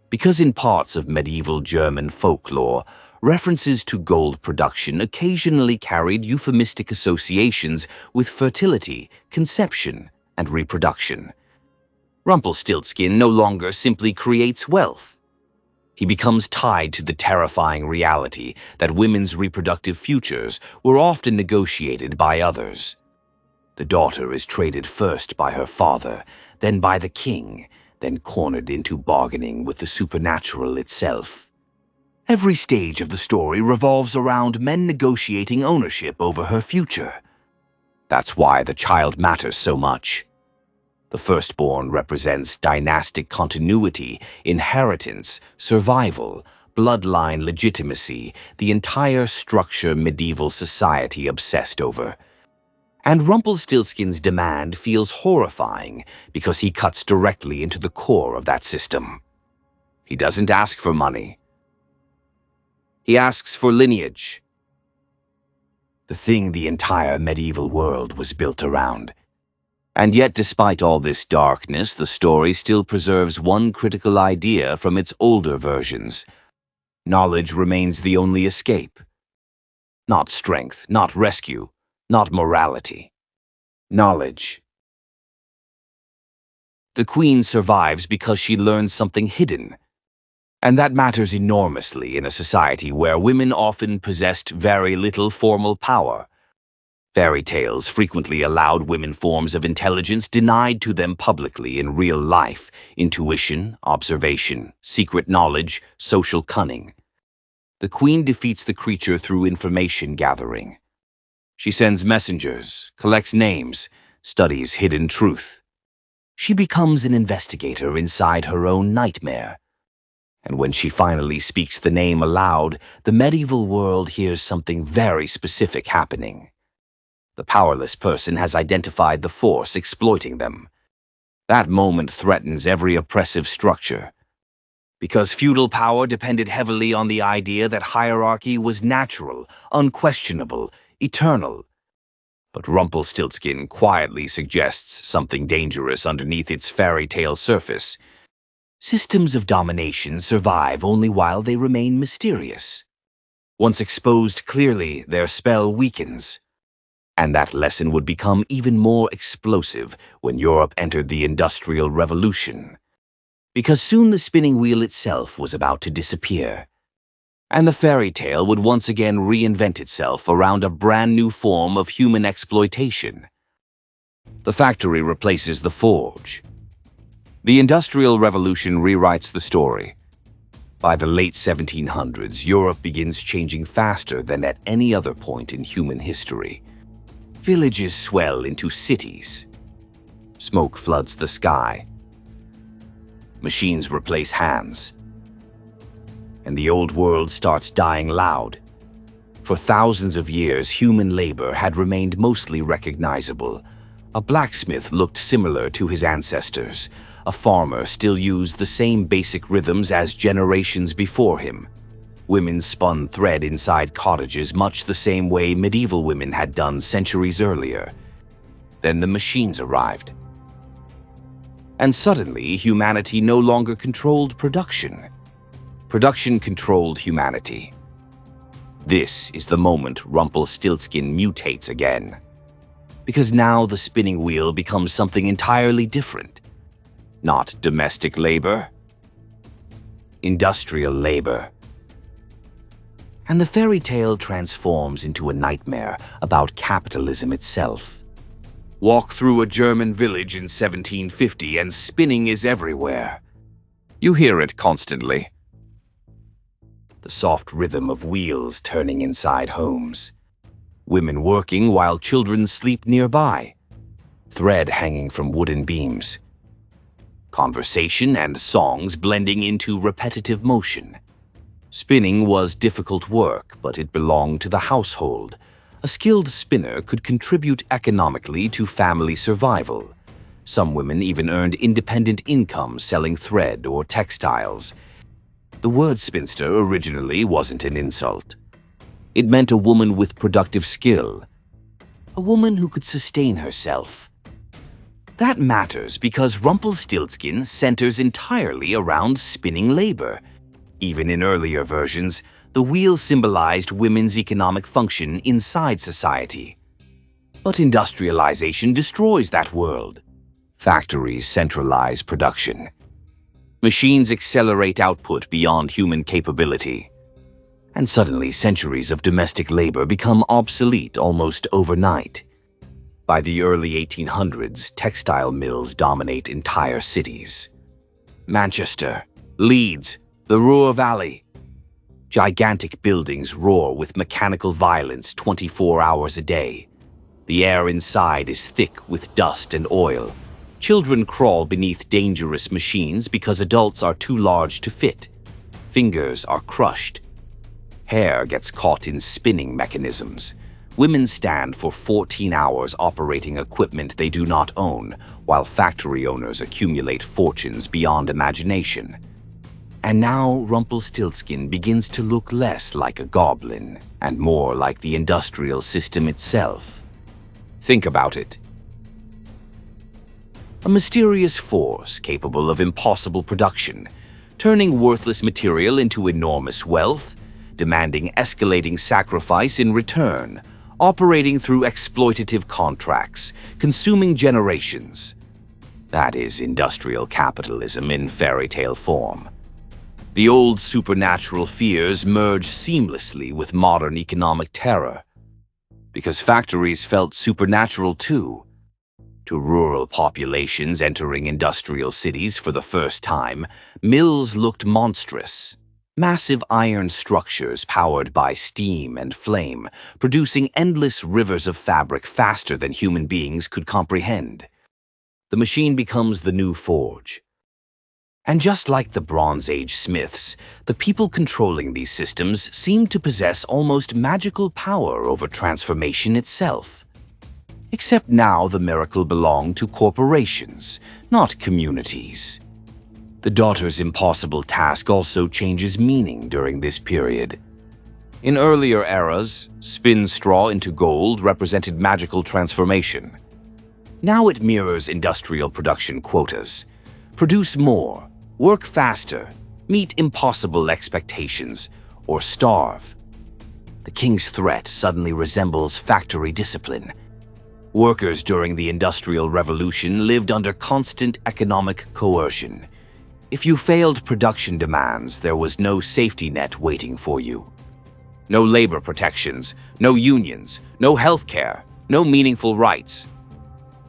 Because in parts of medieval German folklore, references to gold production occasionally carried euphemistic associations with fertility, conception, and reproduction. Rumpelstiltskin no longer simply creates wealth. He becomes tied to the terrifying reality that women's reproductive futures were often negotiated by others. The daughter is traded first by her father, then by the king, then cornered into bargaining with the supernatural itself. Every stage of the story revolves around men negotiating ownership over her future. That's why the child matters so much. The firstborn represents dynastic continuity, inheritance, survival, bloodline legitimacy, the entire structure medieval society obsessed over. And Rumpelstiltskin's demand feels horrifying because he cuts directly into the core of that system. He doesn't ask for money. He asks for lineage. The thing the entire medieval world was built around. And yet, despite all this darkness, the story still preserves one critical idea from its older versions. Knowledge remains the only escape. Not strength, not rescue, not morality. Knowledge. The queen survives because she learns something hidden. And that matters enormously in a society where women often possessed very little formal power. Fairy tales frequently allowed women forms of intelligence denied to them publicly in real life: intuition, observation, secret knowledge, social cunning. The queen defeats the creature through information gathering. She sends messengers, collects names, studies hidden truth. She becomes an investigator inside her own nightmare. And when she finally speaks the name aloud, the medieval world hears something very specific happening. The powerless person has identified the force exploiting them. That moment threatens every oppressive structure, because feudal power depended heavily on the idea that hierarchy was natural, unquestionable, eternal. But Rumpelstiltskin quietly suggests something dangerous underneath its fairy tale surface. Systems of domination survive only while they remain mysterious. Once exposed clearly, their spell weakens. And that lesson would become even more explosive when Europe entered the Industrial Revolution. Because soon the spinning wheel itself was about to disappear. And the fairy tale would once again reinvent itself around a brand new form of human exploitation. The factory replaces the forge. The Industrial Revolution rewrites the story. By the late 1700s, Europe begins changing faster than at any other point in human history. Villages swell into cities. Smoke floods the sky. Machines replace hands. And the old world starts dying loud. For thousands of years, human labor had remained mostly recognizable. A blacksmith looked similar to his ancestors. A farmer still used the same basic rhythms as generations before him. Women spun thread inside cottages much the same way medieval women had done centuries earlier. Then the machines arrived. And suddenly, humanity no longer controlled production. Production controlled humanity. This is the moment Rumpelstiltskin mutates again. Because now the spinning wheel becomes something entirely different. Not domestic labor. Industrial labor. And the fairy tale transforms into a nightmare about capitalism itself. Walk through a German village in 1750 and spinning is everywhere. You hear it constantly. The soft rhythm of wheels turning inside homes. Women working while children sleep nearby. Thread hanging from wooden beams. Conversation and songs blending into repetitive motion. Spinning was difficult work, but it belonged to the household. A skilled spinner could contribute economically to family survival. Some women even earned independent income selling thread or textiles. The word spinster originally wasn't an insult. It meant a woman with productive skill. A woman who could sustain herself. That matters because Rumpelstiltskin centers entirely around spinning labor. Even in earlier versions, the wheel symbolized women's economic function inside society. But industrialization destroys that world. Factories centralize production. Machines accelerate output beyond human capability. And suddenly centuries of domestic labor become obsolete almost overnight. By the early 1800s, textile mills dominate entire cities. Manchester, Leeds, the Ruhr Valley. Gigantic buildings roar with mechanical violence 24 hours a day. The air inside is thick with dust and oil. Children crawl beneath dangerous machines because adults are too large to fit. Fingers are crushed. Hair gets caught in spinning mechanisms. Women stand for 14 hours operating equipment they do not own, while factory owners accumulate fortunes beyond imagination. And now Rumpelstiltskin begins to look less like a goblin and more like the industrial system itself. Think about it. A mysterious force capable of impossible production, turning worthless material into enormous wealth, demanding escalating sacrifice in return, operating through exploitative contracts, consuming generations. That is industrial capitalism in fairy tale form. The old supernatural fears merge seamlessly with modern economic terror. because factories felt supernatural too. To rural populations entering industrial cities for the first time, mills looked monstrous. Massive iron structures powered by steam and flame, producing endless rivers of fabric faster than human beings could comprehend. The machine becomes the new forge. And just like the Bronze Age smiths, the people controlling these systems seemed to possess almost magical power over transformation itself. Except now the miracle belonged to corporations, not communities. The daughter's impossible task also changes meaning during this period. In earlier eras, spin straw into gold represented magical transformation. Now it mirrors industrial production quotas. Produce more, work faster, meet impossible expectations, or starve. The king's threat suddenly resembles factory discipline. Workers during the Industrial Revolution lived under constant economic coercion. If you failed production demands, there was no safety net waiting for you. No labor protections, no unions, no health care, no meaningful rights.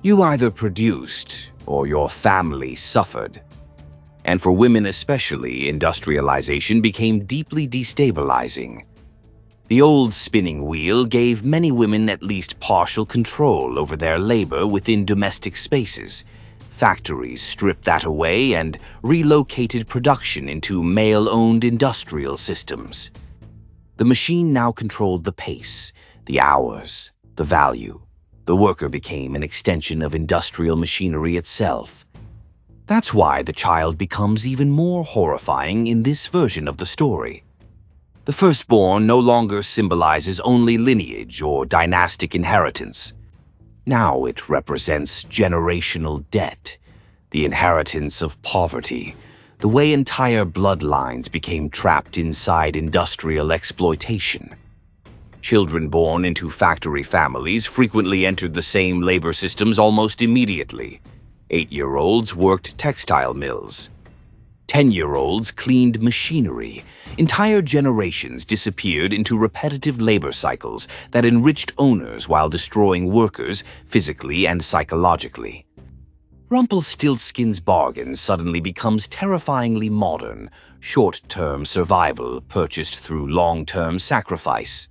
You either produced or your family suffered. And for women especially, industrialization became deeply destabilizing. The old spinning wheel gave many women at least partial control over their labor within domestic spaces. Factories stripped that away and relocated production into male-owned industrial systems. The machine now controlled the pace, the hours, the value. The worker became an extension of industrial machinery itself. That's why the child becomes even more horrifying in this version of the story. The firstborn no longer symbolizes only lineage or dynastic inheritance. Now it represents generational debt, the inheritance of poverty, the way entire bloodlines became trapped inside industrial exploitation. Children born into factory families frequently entered the same labor systems almost immediately. 8-year-olds worked textile mills. 10-year-olds cleaned machinery. Entire generations disappeared into repetitive labor cycles that enriched owners while destroying workers physically and psychologically. Rumplestiltskin's bargain suddenly becomes terrifyingly modern, short-term survival purchased through long-term sacrifice.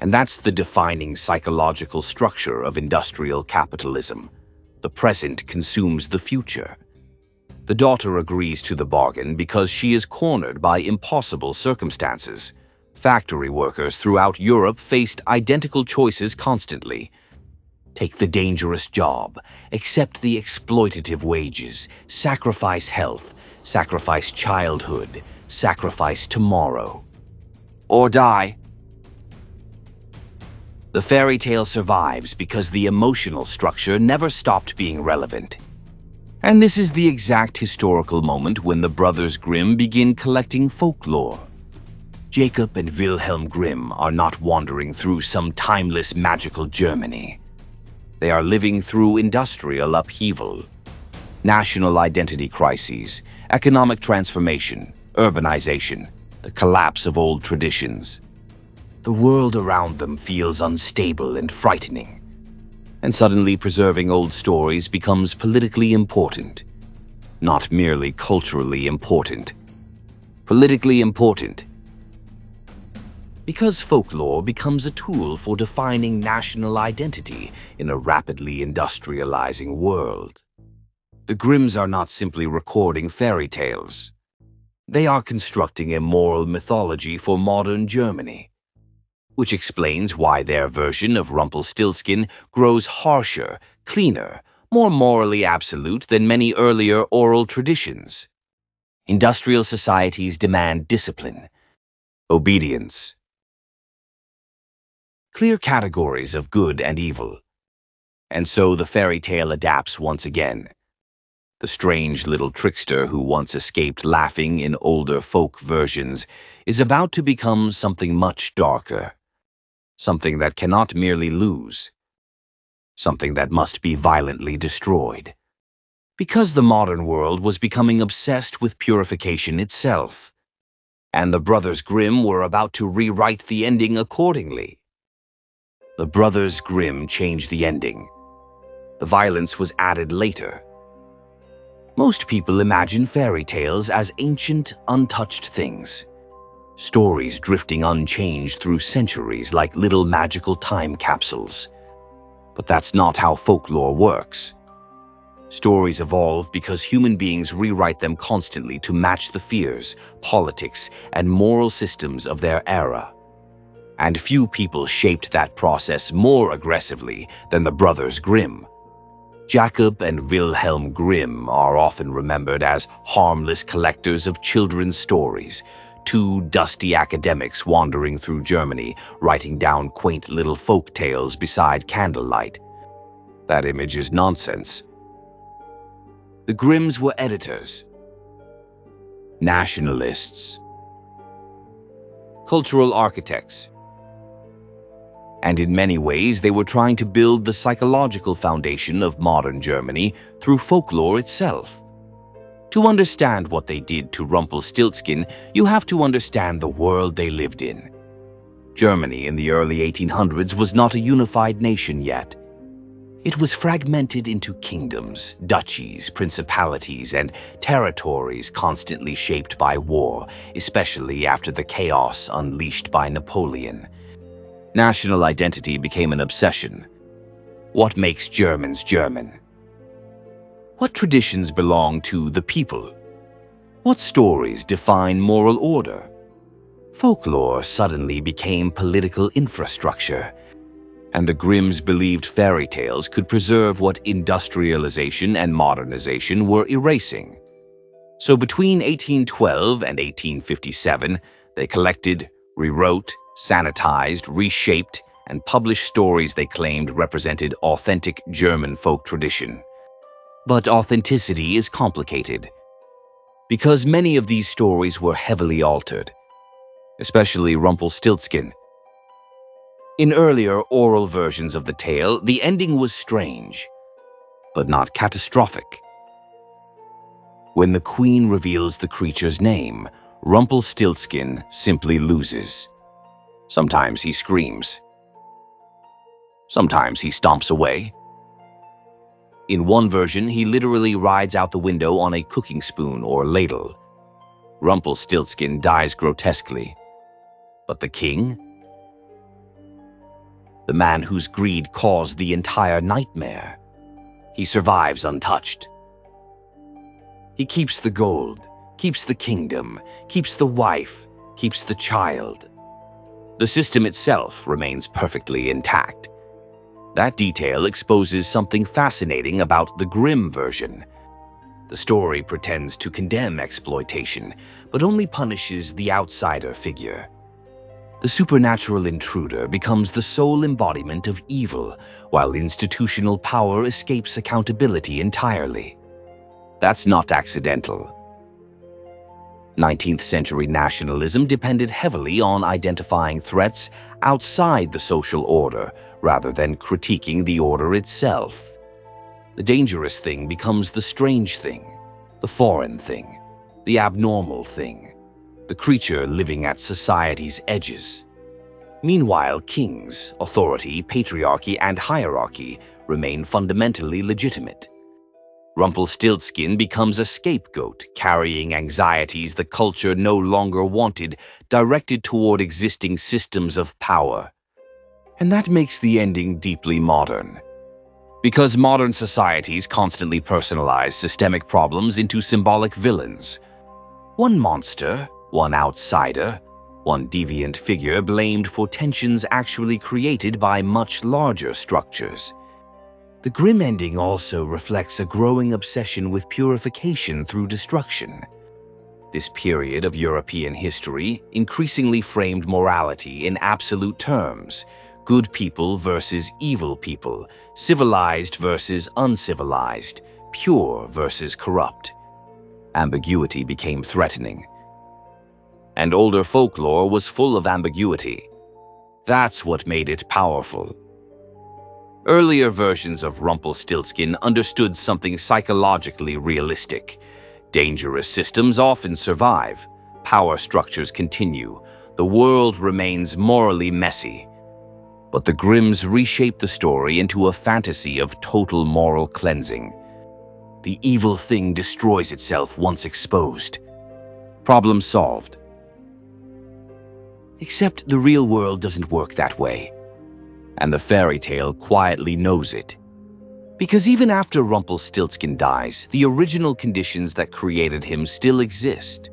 And that's the defining psychological structure of industrial capitalism. The present consumes the future. The daughter agrees to the bargain because she is cornered by impossible circumstances. Factory workers throughout Europe faced identical choices constantly. Take the dangerous job, accept the exploitative wages, sacrifice health, sacrifice childhood, sacrifice tomorrow. Or die. The fairy tale survives because the emotional structure never stopped being relevant. And this is the exact historical moment when the brothers Grimm begin collecting folklore. Jacob and Wilhelm Grimm are not wandering through some timeless magical Germany. They are living through industrial upheaval, national identity crises, economic transformation, urbanization, the collapse of old traditions. The world around them feels unstable and frightening, and suddenly preserving old stories becomes politically important. Not merely culturally important. Politically important. Because folklore becomes a tool for defining national identity in a rapidly industrializing world. The Grimms are not simply recording fairy tales. They are constructing a moral mythology for modern Germany, which explains why their version of Rumpelstiltskin grows harsher, cleaner, more morally absolute than many earlier oral traditions. Industrial societies demand discipline, obedience, clear categories of good and evil. And so the fairy tale adapts once again. The strange little trickster who once escaped laughing in older folk versions is about to become something much darker. Something that cannot merely lose. Something that must be violently destroyed. Because the modern world was becoming obsessed with purification itself. And the brothers Grimm were about to rewrite the ending accordingly. The Brothers Grimm changed the ending. The violence was added later. Most people imagine fairy tales as ancient, untouched things. Stories drifting unchanged through centuries like little magical time capsules. But that's not how folklore works. Stories evolve because human beings rewrite them constantly to match the fears, politics, and moral systems of their era. And few people shaped that process more aggressively than the Brothers Grimm. Jacob and Wilhelm Grimm are often remembered as harmless collectors of children's stories, two dusty academics wandering through Germany, writing down quaint little folk tales beside candlelight. That image is nonsense. The Grimms were editors, nationalists, cultural architects, and in many ways they were trying to build the psychological foundation of modern Germany through folklore itself. To understand what they did to Rumpelstiltskin, you have to understand the world they lived in. Germany in the early 1800s was not a unified nation yet. It was fragmented into kingdoms, duchies, principalities, and territories constantly shaped by war, especially after the chaos unleashed by Napoleon. National identity became an obsession. What makes Germans German? What traditions belong to the people? What stories define moral order? Folklore suddenly became political infrastructure, and the Grimms believed fairy tales could preserve what industrialization and modernization were erasing. So between 1812 and 1857, they collected, rewrote, sanitized, reshaped, and published stories they claimed represented authentic German folk tradition. But authenticity is complicated, because many of these stories were heavily altered, especially Rumpelstiltskin. In earlier oral versions of the tale, the ending was strange, but not catastrophic. When the queen reveals the creature's name, Rumpelstiltskin simply loses. Sometimes he screams. Sometimes he stomps away. In one version, he literally rides out the window on a cooking spoon or ladle. Rumpelstiltskin dies grotesquely. But the king? The man whose greed caused the entire nightmare. He survives untouched. He keeps the gold, keeps the kingdom, keeps the wife, keeps the child. The system itself remains perfectly intact. That detail exposes something fascinating about the Grimm version. The story pretends to condemn exploitation, but only punishes the outsider figure. The supernatural intruder becomes the sole embodiment of evil, while institutional power escapes accountability entirely. That's not accidental. 19th century nationalism depended heavily on identifying threats outside the social order, rather than critiquing the order itself. The dangerous thing becomes the strange thing, the foreign thing, the abnormal thing, the creature living at society's edges. Meanwhile, kings, authority, patriarchy, and hierarchy remain fundamentally legitimate. Rumpelstiltskin becomes a scapegoat, carrying anxieties the culture no longer wanted, directed toward existing systems of power. And that makes the ending deeply modern. Because modern societies constantly personalize systemic problems into symbolic villains. One monster, one outsider, one deviant figure blamed for tensions actually created by much larger structures. The Grimm ending also reflects a growing obsession with purification through destruction. This period of European history increasingly framed morality in absolute terms: good people versus evil people, civilized versus uncivilized, pure versus corrupt. Ambiguity became threatening. And older folklore was full of ambiguity. That's what made it powerful. Earlier versions of Rumpelstiltskin understood something psychologically realistic. Dangerous systems often survive. Power structures continue. The world remains morally messy. But the Grimms reshape the story into a fantasy of total moral cleansing. The evil thing destroys itself once exposed. Problem solved. Except the real world doesn't work that way, and the fairy tale quietly knows it. Because even after Rumpelstiltskin dies, the original conditions that created him still exist.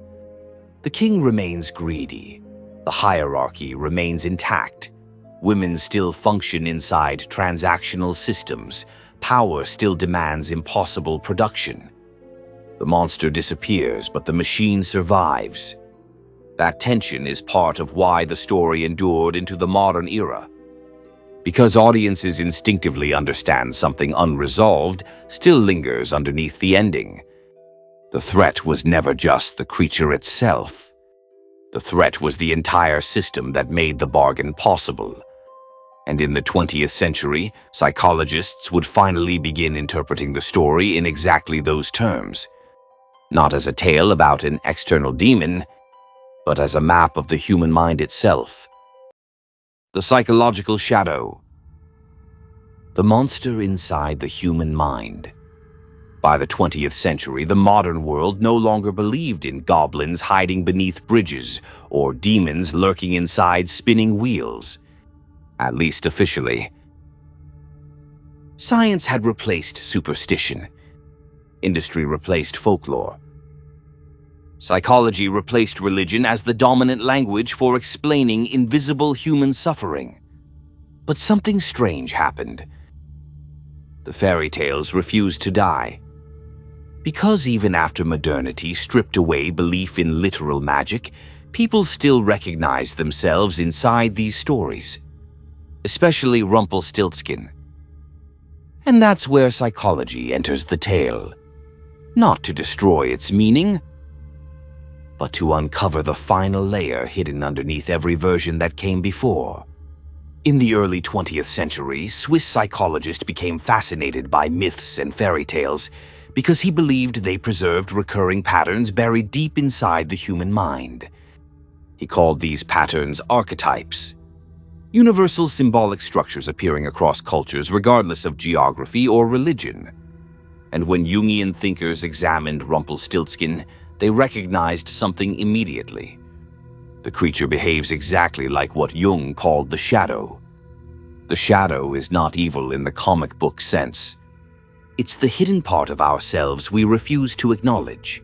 The king remains greedy. The hierarchy remains intact. Women still function inside transactional systems. Power still demands impossible production. The monster disappears, but the machine survives. That tension is part of why the story endured into the modern era. Because audiences instinctively understand something unresolved still lingers underneath the ending. The threat was never just the creature itself. The threat was the entire system that made the bargain possible. And in the 20th century, psychologists would finally begin interpreting the story in exactly those terms. Not as a tale about an external demon, but as a map of the human mind itself. The psychological shadow. The monster inside the human mind. By the 20th century, the modern world no longer believed in goblins hiding beneath bridges or demons lurking inside spinning wheels. At least officially. Science had replaced superstition. Industry replaced folklore. Psychology replaced religion as the dominant language for explaining invisible human suffering. But something strange happened. The fairy tales refused to die. Because even after modernity stripped away belief in literal magic, people still recognized themselves inside these stories. Especially Rumpelstiltskin. And that's where psychology enters the tale. Not to destroy its meaning, but to uncover the final layer hidden underneath every version that came before. In the early 20th century, Swiss psychologist became fascinated by myths and fairy tales because he believed they preserved recurring patterns buried deep inside the human mind. He called these patterns archetypes. Universal symbolic structures appearing across cultures regardless of geography or religion. And when Jungian thinkers examined Rumpelstiltskin, they recognized something immediately. The creature behaves exactly like what Jung called the shadow. The shadow is not evil in the comic book sense. It's the hidden part of ourselves we refuse to acknowledge.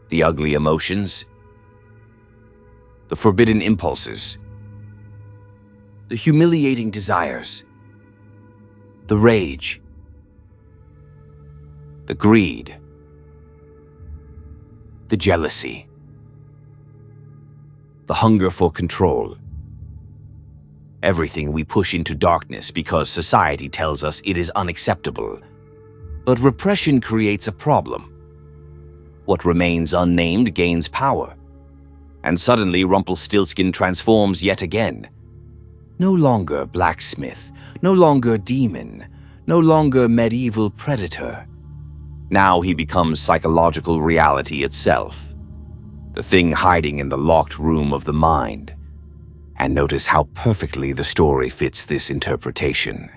The ugly emotions, the forbidden impulses, the humiliating desires, the rage, the greed, the jealousy, the hunger for control. Everything we push into darkness because society tells us it is unacceptable. But repression creates a problem. What remains unnamed gains power. And suddenly Rumpelstiltskin transforms yet again. No longer blacksmith, no longer demon, no longer medieval predator. Now he becomes psychological reality itself. The thing hiding in the locked room of the mind. And notice how perfectly the story fits this interpretation.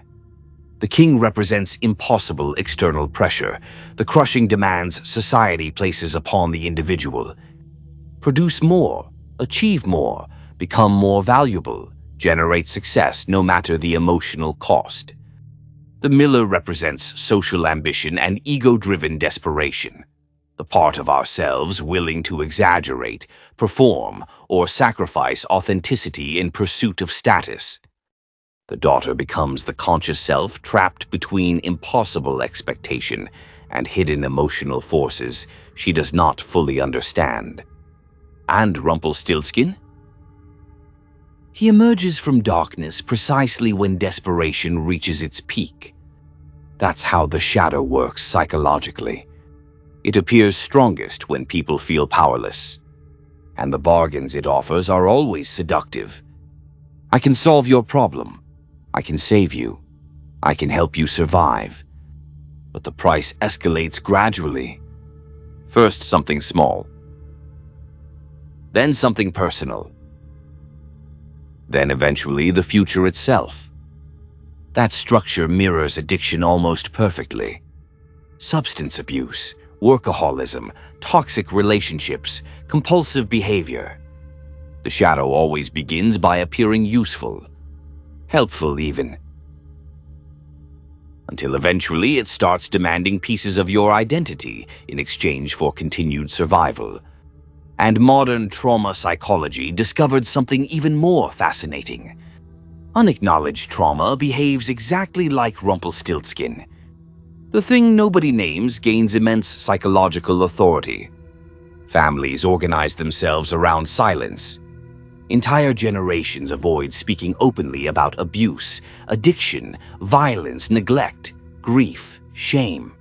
The king represents impossible external pressure, the crushing demands society places upon the individual. Produce more, achieve more, become more valuable, generate success no matter the emotional cost. The miller represents social ambition and ego-driven desperation. The part of ourselves willing to exaggerate, perform, or sacrifice authenticity in pursuit of status. The daughter becomes the conscious self trapped between impossible expectation and hidden emotional forces she does not fully understand. And Rumpelstiltskin? He emerges from darkness precisely when desperation reaches its peak. That's how the shadow works psychologically. It appears strongest when people feel powerless. And the bargains it offers are always seductive. I can solve your problem. I can save you. I can help you survive. But the price escalates gradually. First something small. Then something personal. Then eventually the future itself. That structure mirrors addiction almost perfectly. Substance abuse, workaholism, toxic relationships, compulsive behavior. The shadow always begins by appearing useful, helpful even, until eventually it starts demanding pieces of your identity in exchange for continued survival. And modern trauma psychology discovered something even more fascinating. Unacknowledged trauma behaves exactly like Rumpelstiltskin. The thing nobody names gains immense psychological authority. Families organize themselves around silence. Entire generations avoid speaking openly about abuse, addiction, violence, neglect, grief, shame.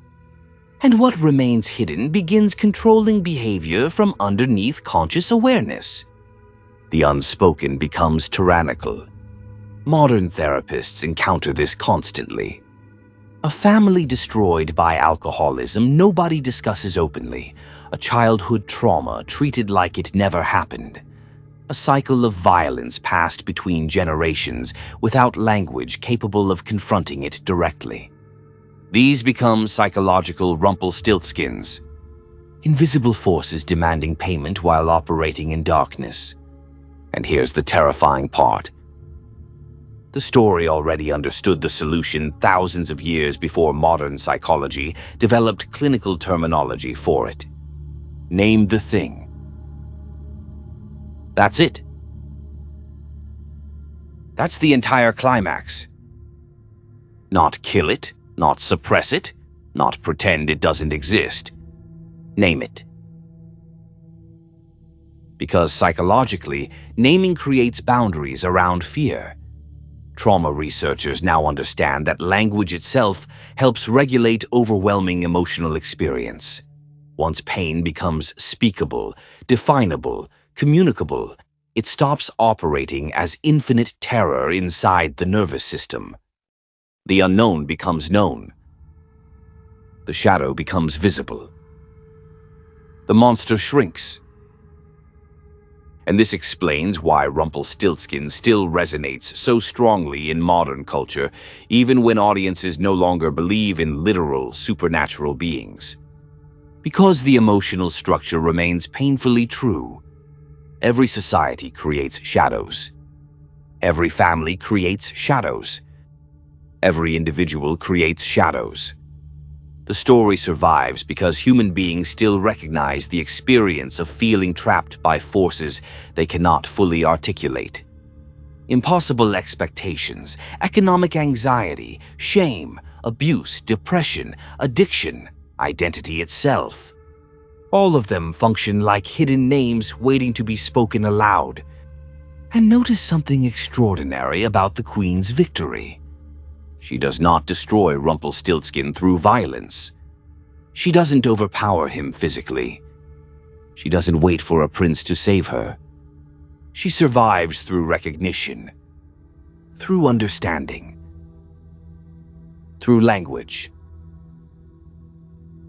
And what remains hidden begins controlling behavior from underneath conscious awareness. The unspoken becomes tyrannical. Modern therapists encounter this constantly. A family destroyed by alcoholism nobody discusses openly. A childhood trauma treated like it never happened. A cycle of violence passed between generations without language capable of confronting it directly. These become psychological Rumpelstiltskins, invisible forces demanding payment while operating in darkness. And here's the terrifying part. The story already understood the solution thousands of years before modern psychology developed clinical terminology for it. Name the thing. That's it. That's the entire climax. Not kill it, not suppress it, not pretend it doesn't exist. Name it. Because psychologically, naming creates boundaries around fear. Trauma researchers now understand that language itself helps regulate overwhelming emotional experience. Once pain becomes speakable, definable, communicable, it stops operating as infinite terror inside the nervous system. The unknown becomes known. The shadow becomes visible. The monster shrinks. And this explains why Rumpelstiltskin still resonates so strongly in modern culture, even when audiences no longer believe in literal supernatural beings. Because the emotional structure remains painfully true. Every society creates shadows. Every family creates shadows. Every individual creates shadows. The story survives because human beings still recognize the experience of feeling trapped by forces they cannot fully articulate. Impossible expectations, economic anxiety, shame, abuse, depression, addiction, identity itself. All of them function like hidden names waiting to be spoken aloud. And notice something extraordinary about the Queen's victory. She does not destroy Rumpelstiltskin through violence. She doesn't overpower him physically. She doesn't wait for a prince to save her. She survives through recognition, through understanding, through language.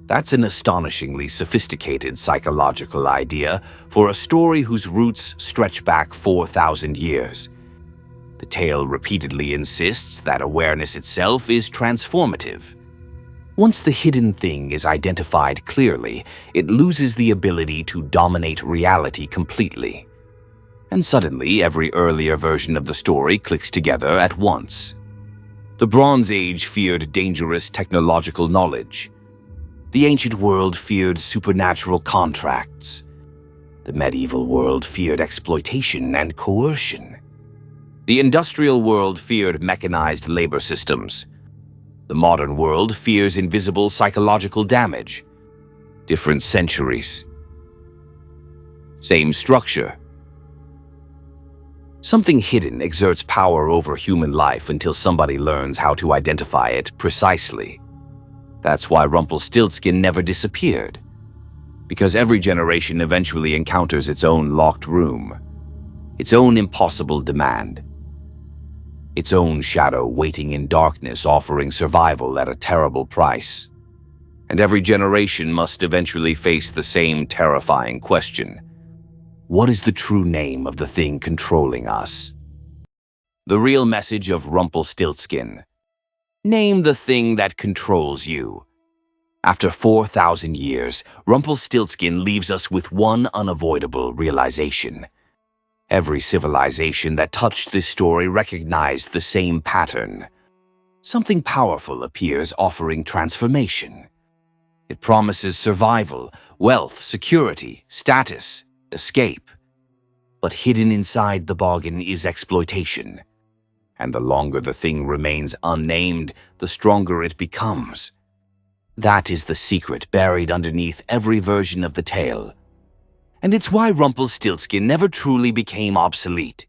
That's an astonishingly sophisticated psychological idea for a story whose roots stretch back 4,000 years. The tale repeatedly insists that awareness itself is transformative. Once the hidden thing is identified clearly, it loses the ability to dominate reality completely. And suddenly, every earlier version of the story clicks together at once. The Bronze Age feared dangerous technological knowledge. The ancient world feared supernatural contracts. The medieval world feared exploitation and coercion. The industrial world feared mechanized labor systems. The modern world fears invisible psychological damage. Different centuries. Same structure. Something hidden exerts power over human life until somebody learns how to identify it precisely. That's why Rumpelstiltskin never disappeared. Because every generation eventually encounters its own locked room, its own impossible demand, its own shadow waiting in darkness offering survival at a terrible price. And every generation must eventually face the same terrifying question. What is the true name of the thing controlling us? The real message of Rumpelstiltskin. Name the thing that controls you. After 4,000 years, Rumpelstiltskin leaves us with one unavoidable realization. Every civilization that touched this story recognized the same pattern. Something powerful appears offering transformation. It promises survival, wealth, security, status, escape. But hidden inside the bargain is exploitation. And the longer the thing remains unnamed, the stronger it becomes. That is the secret buried underneath every version of the tale. And it's why Rumpelstiltskin never truly became obsolete.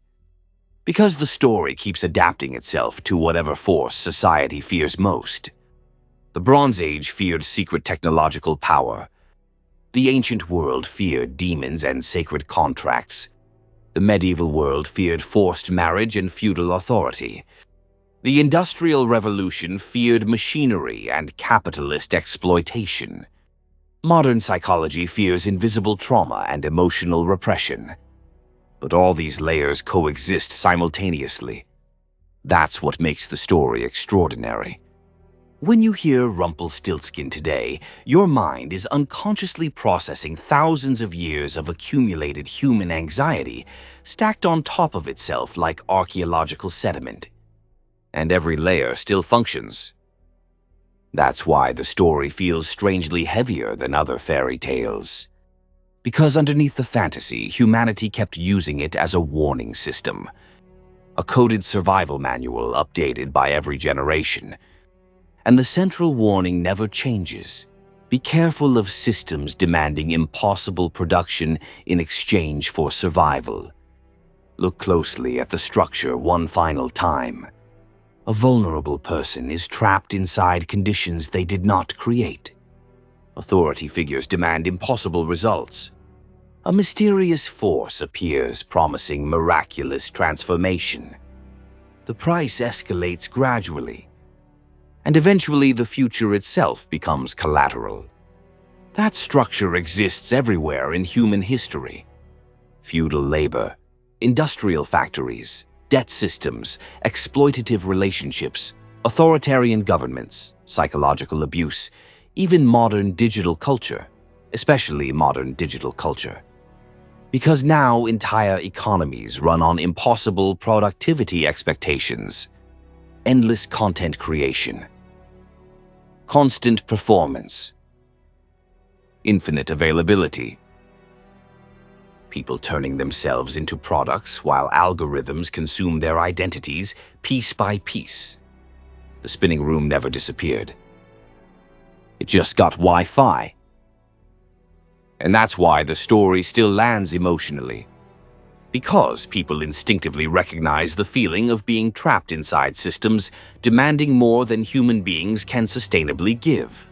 Because the story keeps adapting itself to whatever force society fears most. The Bronze Age feared secret technological power. The ancient world feared demons and sacred contracts. The medieval world feared forced marriage and feudal authority. The Industrial Revolution feared machinery and capitalist exploitation. Modern psychology fears invisible trauma and emotional repression. But all these layers coexist simultaneously. That's what makes the story extraordinary. When you hear Rumpelstiltskin today, your mind is unconsciously processing thousands of years of accumulated human anxiety stacked on top of itself like archaeological sediment. And every layer still functions. That's why the story feels strangely heavier than other fairy tales. Because underneath the fantasy, humanity kept using it as a warning system. A coded survival manual updated by every generation. And the central warning never changes. Be careful of systems demanding impossible production in exchange for survival. Look closely at the structure one final time. A vulnerable person is trapped inside conditions they did not create. Authority figures demand impossible results. A mysterious force appears promising miraculous transformation. The price escalates gradually. And eventually the future itself becomes collateral. That structure exists everywhere in human history. Feudal labor, industrial factories, debt systems, exploitative relationships, authoritarian governments, psychological abuse, even modern digital culture, especially modern digital culture. Because now entire economies run on impossible productivity expectations, endless content creation, constant performance, infinite availability. People turning themselves into products while algorithms consume their identities piece by piece. The spinning room never disappeared. It just got Wi-Fi. And that's why the story still lands emotionally. Because people instinctively recognize the feeling of being trapped inside systems demanding more than human beings can sustainably give.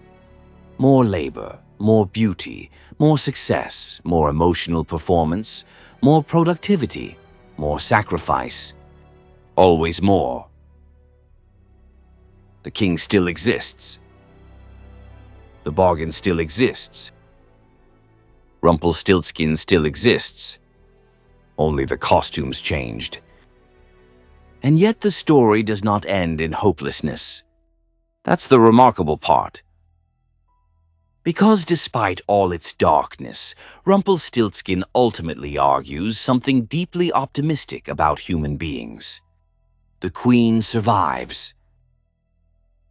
More labor, more beauty, more success, more emotional performance, more productivity, more sacrifice. Always more. The king still exists. The bargain still exists. Rumpelstiltskin still exists. Only the costumes changed. And yet the story does not end in hopelessness. That's the remarkable part. Because despite all its darkness, Rumpelstiltskin ultimately argues something deeply optimistic about human beings. The queen survives.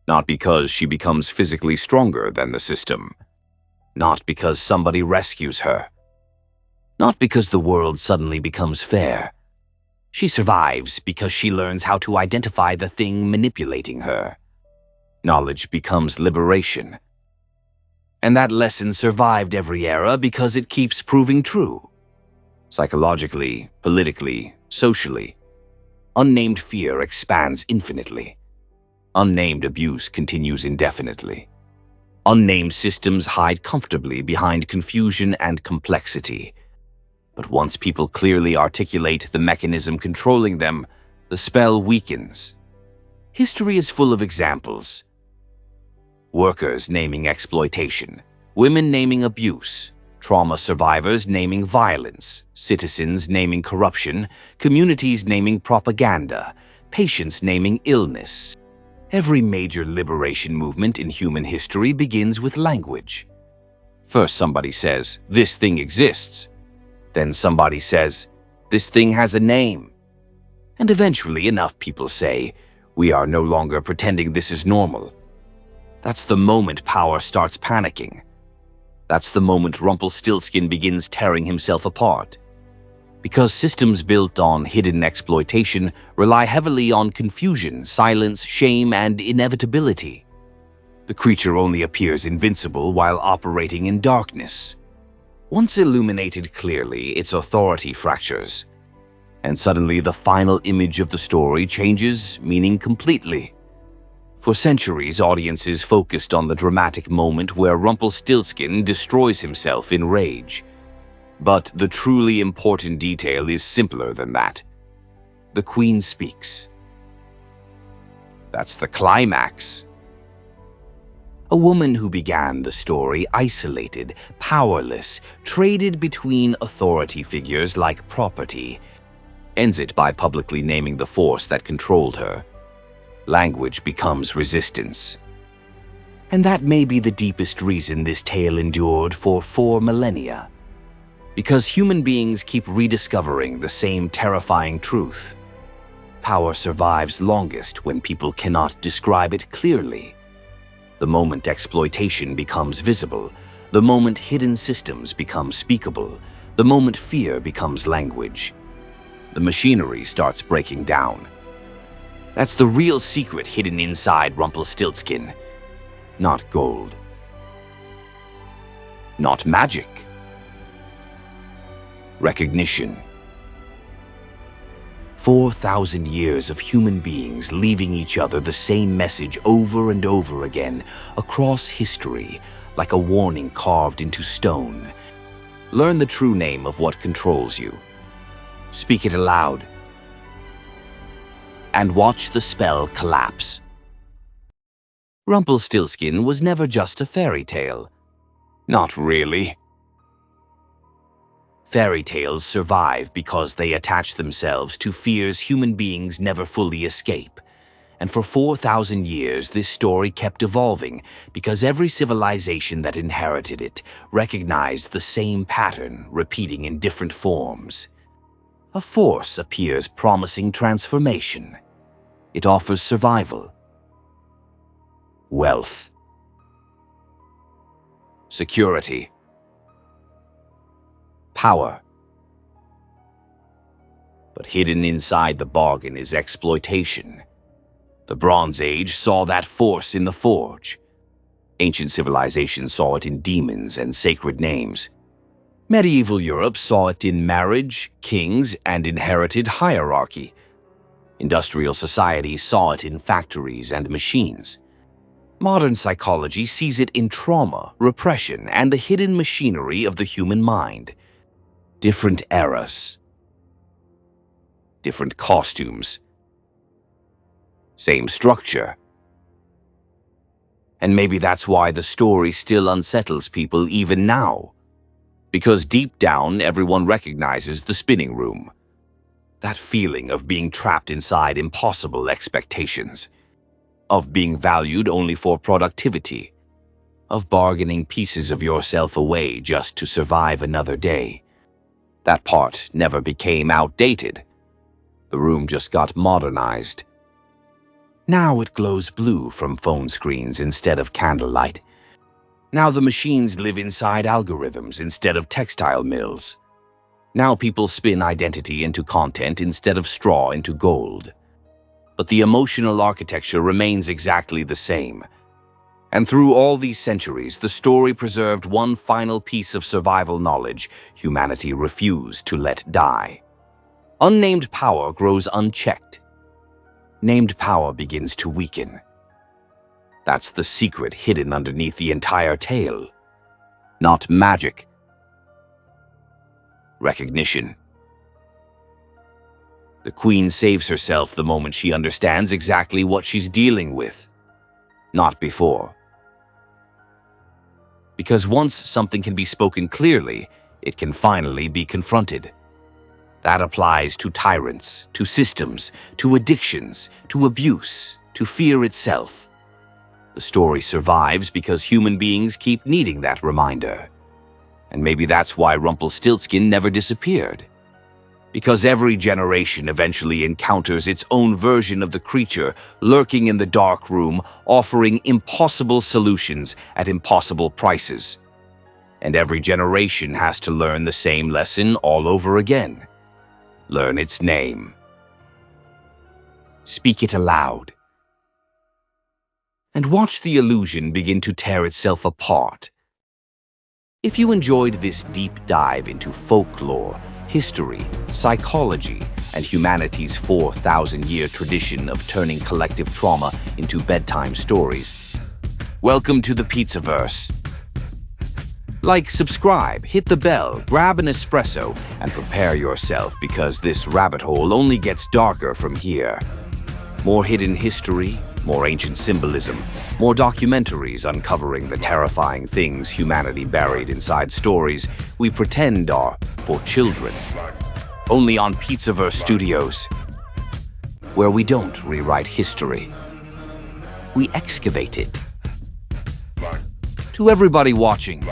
Not because she becomes physically stronger than the system. Not because somebody rescues her. Not because the world suddenly becomes fair. She survives because she learns how to identify the thing manipulating her. Knowledge becomes liberation. And that lesson survived every era because it keeps proving true. Psychologically, politically, socially. Unnamed fear expands infinitely. Unnamed abuse continues indefinitely. Unnamed systems hide comfortably behind confusion and complexity. But once people clearly articulate the mechanism controlling them, the spell weakens. History is full of examples. Workers naming exploitation, women naming abuse, trauma survivors naming violence, citizens naming corruption, communities naming propaganda, patients naming illness. Every major liberation movement in human history begins with language. First somebody says, "This thing exists." Then somebody says, "This thing has a name." And eventually enough people say, "We are no longer pretending this is normal." That's the moment power starts panicking. That's the moment Rumplestiltskin begins tearing himself apart. Because systems built on hidden exploitation rely heavily on confusion, silence, shame, and inevitability. The creature only appears invincible while operating in darkness. Once illuminated clearly, its authority fractures. And suddenly the final image of the story changes meaning completely. For centuries, audiences focused on the dramatic moment where Rumplestiltskin destroys himself in rage. But the truly important detail is simpler than that. The Queen speaks. That's the climax. A woman who began the story isolated, powerless, traded between authority figures like property, ends it by publicly naming the force that controlled her. Language becomes resistance. And that may be the deepest reason this tale endured for 4 millennia. Because human beings keep rediscovering the same terrifying truth. Power survives longest when people cannot describe it clearly. The moment exploitation becomes visible, the moment hidden systems become speakable, the moment fear becomes language, the machinery starts breaking down. That's the real secret hidden inside Rumplestiltskin. Not gold. Not magic. Recognition. 4,000 years of human beings leaving each other the same message over and over again across history, like a warning carved into stone. Learn the true name of what controls you. Speak it aloud. And watch the spell collapse. Rumplestiltskin was never just a fairy tale. Not really. Fairy tales survive because they attach themselves to fears human beings never fully escape. And for 4,000 years, this story kept evolving because every civilization that inherited it recognized the same pattern repeating in different forms. A force appears promising transformation. It offers survival, wealth, security, power. But hidden inside the bargain is exploitation. The Bronze Age saw that force in the forge. Ancient civilizations saw it in demons and sacred names. Medieval Europe saw it in marriage, kings, and inherited hierarchy. Industrial society saw it in factories and machines. Modern psychology sees it in trauma, repression, and the hidden machinery of the human mind. Different eras, different costumes, same structure. And maybe that's why the story still unsettles people even now. Because deep down, everyone recognizes the spinning room. That feeling of being trapped inside impossible expectations. Of being valued only for productivity. Of bargaining pieces of yourself away just to survive another day. That part never became outdated. The room just got modernized. Now it glows blue from phone screens instead of candlelight. Now the machines live inside algorithms instead of textile mills. Now people spin identity into content instead of straw into gold. But the emotional architecture remains exactly the same. And through all these centuries, the story preserved one final piece of survival knowledge humanity refused to let die. Unnamed power grows unchecked. Named power begins to weaken. That's the secret hidden underneath the entire tale. Not magic. Recognition. The Queen saves herself the moment she understands exactly what she's dealing with. Not before. Because once something can be spoken clearly, it can finally be confronted. That applies to tyrants, to systems, to addictions, to abuse, to fear itself. The story survives because human beings keep needing that reminder. And maybe that's why Rumplestiltskin never disappeared. Because every generation eventually encounters its own version of the creature lurking in the dark room, offering impossible solutions at impossible prices. And every generation has to learn the same lesson all over again. Learn its name. Speak it aloud. And watch the illusion begin to tear itself apart. If you enjoyed this deep dive into folklore, history, psychology, and humanity's 4,000-year tradition of turning collective trauma into bedtime stories, welcome to the Pizzaverse. Like, subscribe, hit the bell, grab an espresso, and prepare yourself because this rabbit hole only gets darker from here. More hidden history, more ancient symbolism, more documentaries uncovering the terrifying things humanity buried inside stories we pretend are for children. Only on Pizzaverse Studios, where we don't rewrite history. We excavate it. To everybody watching,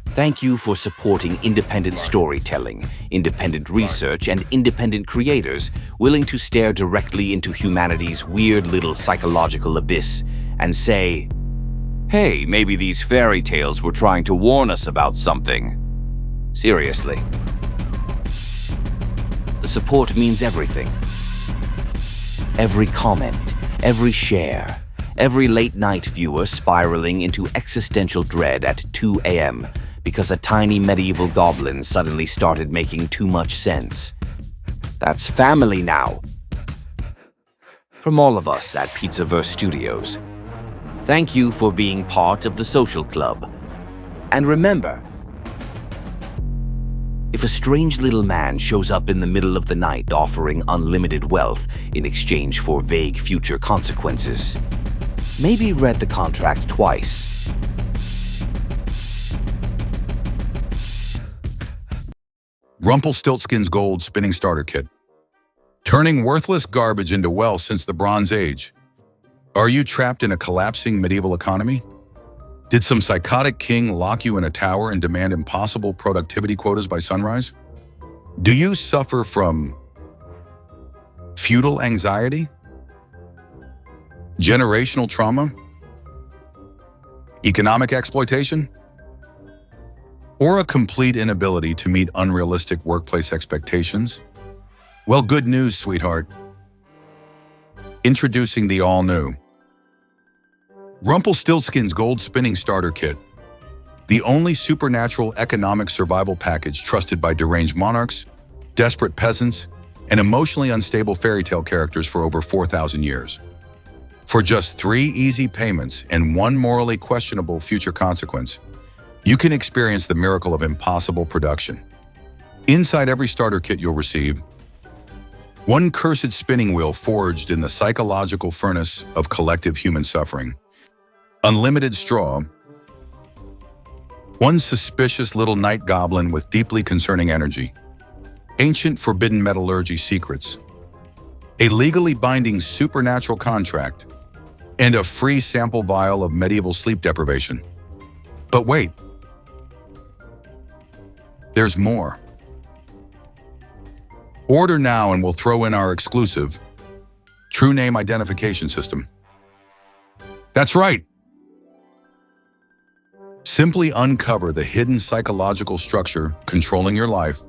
thank you for supporting independent storytelling, independent research, and independent creators willing to stare directly into humanity's weird little psychological abyss and say, hey, maybe these fairy tales were trying to warn us about something. Seriously. The support means everything. Every comment, every share, every late-night viewer spiraling into existential dread at 2 a.m. because a tiny medieval goblin suddenly started making too much sense. That's family now. From all of us at Pizzaverse Studios, thank you for being part of the social club. And remember, if a strange little man shows up in the middle of the night offering unlimited wealth in exchange for vague future consequences, maybe read the contract twice. Rumpelstiltskin's Gold Spinning Starter Kit. Turning worthless garbage into wealth since the Bronze Age. Are you trapped in a collapsing medieval economy? Did some psychotic king lock you in a tower and demand impossible productivity quotas by sunrise? Do you suffer from feudal anxiety? Generational trauma? Economic exploitation? Or a complete inability to meet unrealistic workplace expectations? Well, good news, sweetheart. Introducing the all-new Rumpelstiltskin's Gold Spinning Starter Kit, the only supernatural economic survival package trusted by deranged monarchs, desperate peasants, and emotionally unstable fairy tale characters for over 4,000 years. For just 3 easy payments and 1 morally questionable future consequence, you can experience the miracle of impossible production. Inside every starter kit you'll receive 1 cursed spinning wheel forged in the psychological furnace of collective human suffering, unlimited straw, 1 suspicious little night goblin with deeply concerning energy, ancient forbidden metallurgy secrets, a legally binding supernatural contract, and a free sample vial of medieval sleep deprivation. But wait, there's more. Order now and we'll throw in our exclusive true name identification system. That's right. Simply uncover the hidden psychological structure controlling your life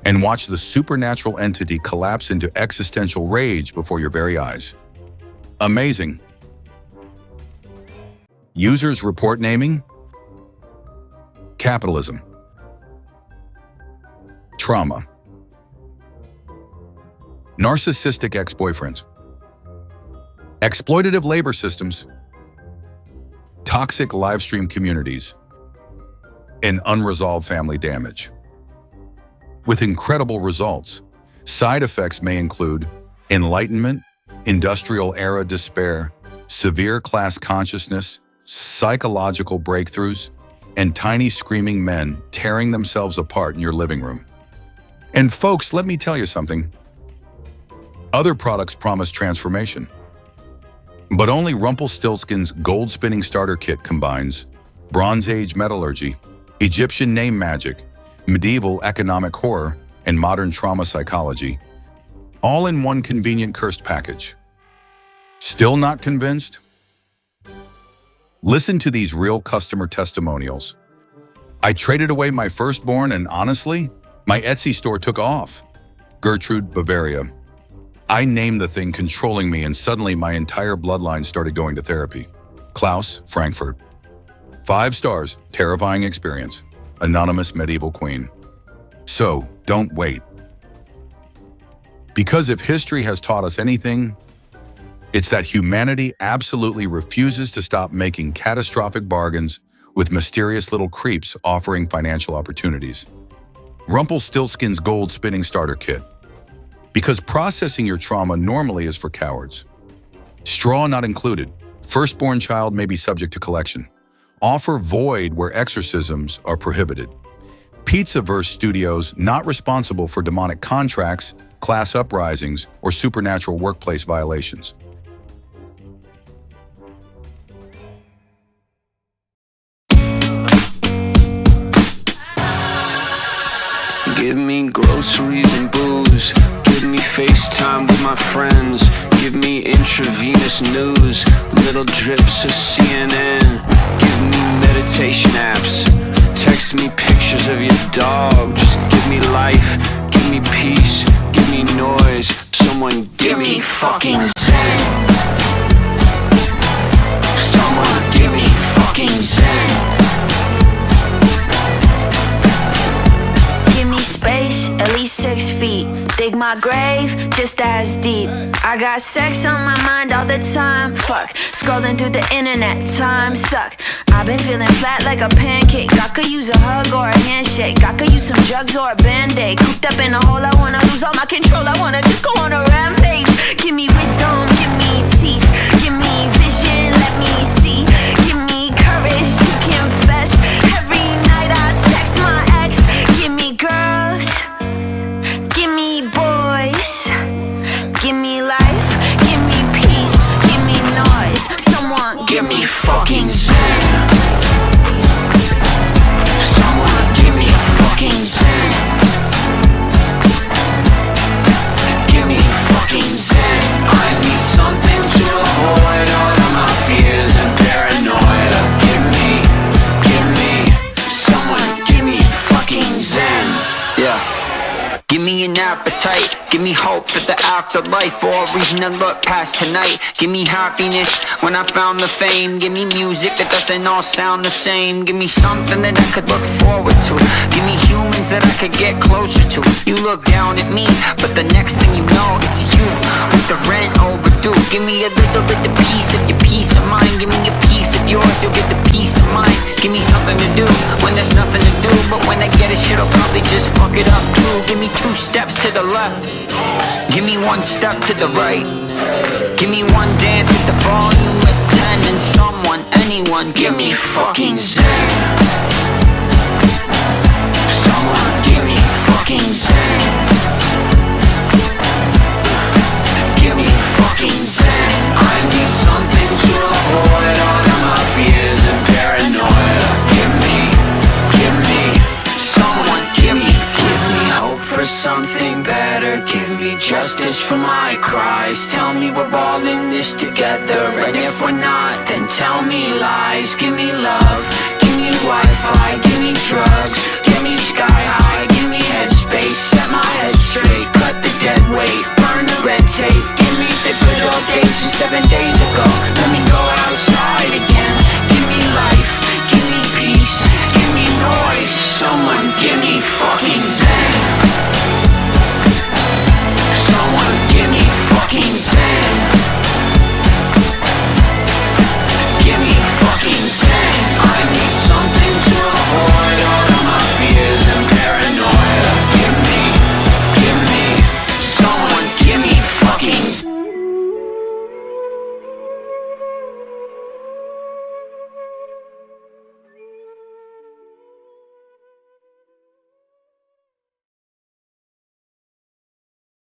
and watch the supernatural entity collapse into existential rage before your very eyes. Amazing. Users report naming: capitalism, trauma, narcissistic ex-boyfriends, exploitative labor systems, toxic live stream communities, and unresolved family damage. With incredible results, side effects may include enlightenment, industrial era despair, severe class consciousness, psychological breakthroughs, and tiny screaming men tearing themselves apart in your living room. And folks, let me tell you something. Other products promise transformation. But only Rumplestiltskin's gold spinning starter kit combines Bronze Age metallurgy, Egyptian name magic, medieval economic horror, and modern trauma psychology, all in one convenient cursed package. Still not convinced? Listen to these real customer testimonials. I traded away my firstborn and honestly, my Etsy store took off. Gertrude, Bavaria. I named the thing controlling me and suddenly my entire bloodline started going to therapy. Klaus, Frankfurt. 5 stars, terrifying experience. Anonymous medieval queen. So, don't wait. Because if history has taught us anything, it's that humanity absolutely refuses to stop making catastrophic bargains with mysterious little creeps offering financial opportunities. Rumplestiltskin's gold spinning starter kit. Because processing your trauma normally is for cowards. Straw not included. Firstborn child may be subject to collection. Offer void where exorcisms are prohibited. Pizzaverse Studios not responsible for demonic contracts, class uprisings, or supernatural workplace violations. Give me groceries and booze. Give me FaceTime with my friends. Give me intravenous news. Little drips of CNN. Give me meditation apps. Text me pictures of your dog. Just give me life. Give me peace. Give me noise. Someone give me fucking zen. Someone give me fucking zen. At least 6 feet. Dig my grave just as deep. I got sex on my mind all the time. Fuck, scrolling through the internet, time suck. I've been feeling flat like a pancake. I could use a hug or a handshake. I could use some drugs or a band-aid. Cooped up in a hole, I wanna lose all my control. I wanna just go on a rampage. Give me wisdom, give me teeth. Give me vision, let me see. Give me courage to confess. Every night I text my ex. Give me girls. Give me boys, give me life, give me peace, give me noise. Someone give me fucking zen. Someone give me fucking zen. Give me fucking zen. I need something to avoid all of my fears and paranoia. Give me, someone give me fucking zen. Yeah. Give me an appetite, give me hope for the afterlife, or a reason to look past tonight. Give me happiness when I found the fame. Give me music that doesn't all sound the same. Give me something that I could look forward to. Give me humans that I could get closer to. You look down at me, but the next thing you know, it's you with the rent overdue. Give me a little bit of piece of your peace of mind. Give me a piece of yours, you'll get the peace of mind. Give me something to do when there's nothing to do, but when I get it, shit, I'll probably just fuck it up too. Give me 2 steps to the left. Give me 1 step to the right. Give me 1 dance with the volume at 10. And someone, anyone, give me fucking zen. Someone give me fucking zen. Give me fucking zen. I need something to avoid all of my fears and paranoia. Give me, someone give me hope for something better. Give me justice for my cries. Tell me we're all in this together, and if we're not, then tell me lies. Give me love, give me Wi-Fi, give me drugs, give me sky high, give me headspace, set my head straight, cut the dead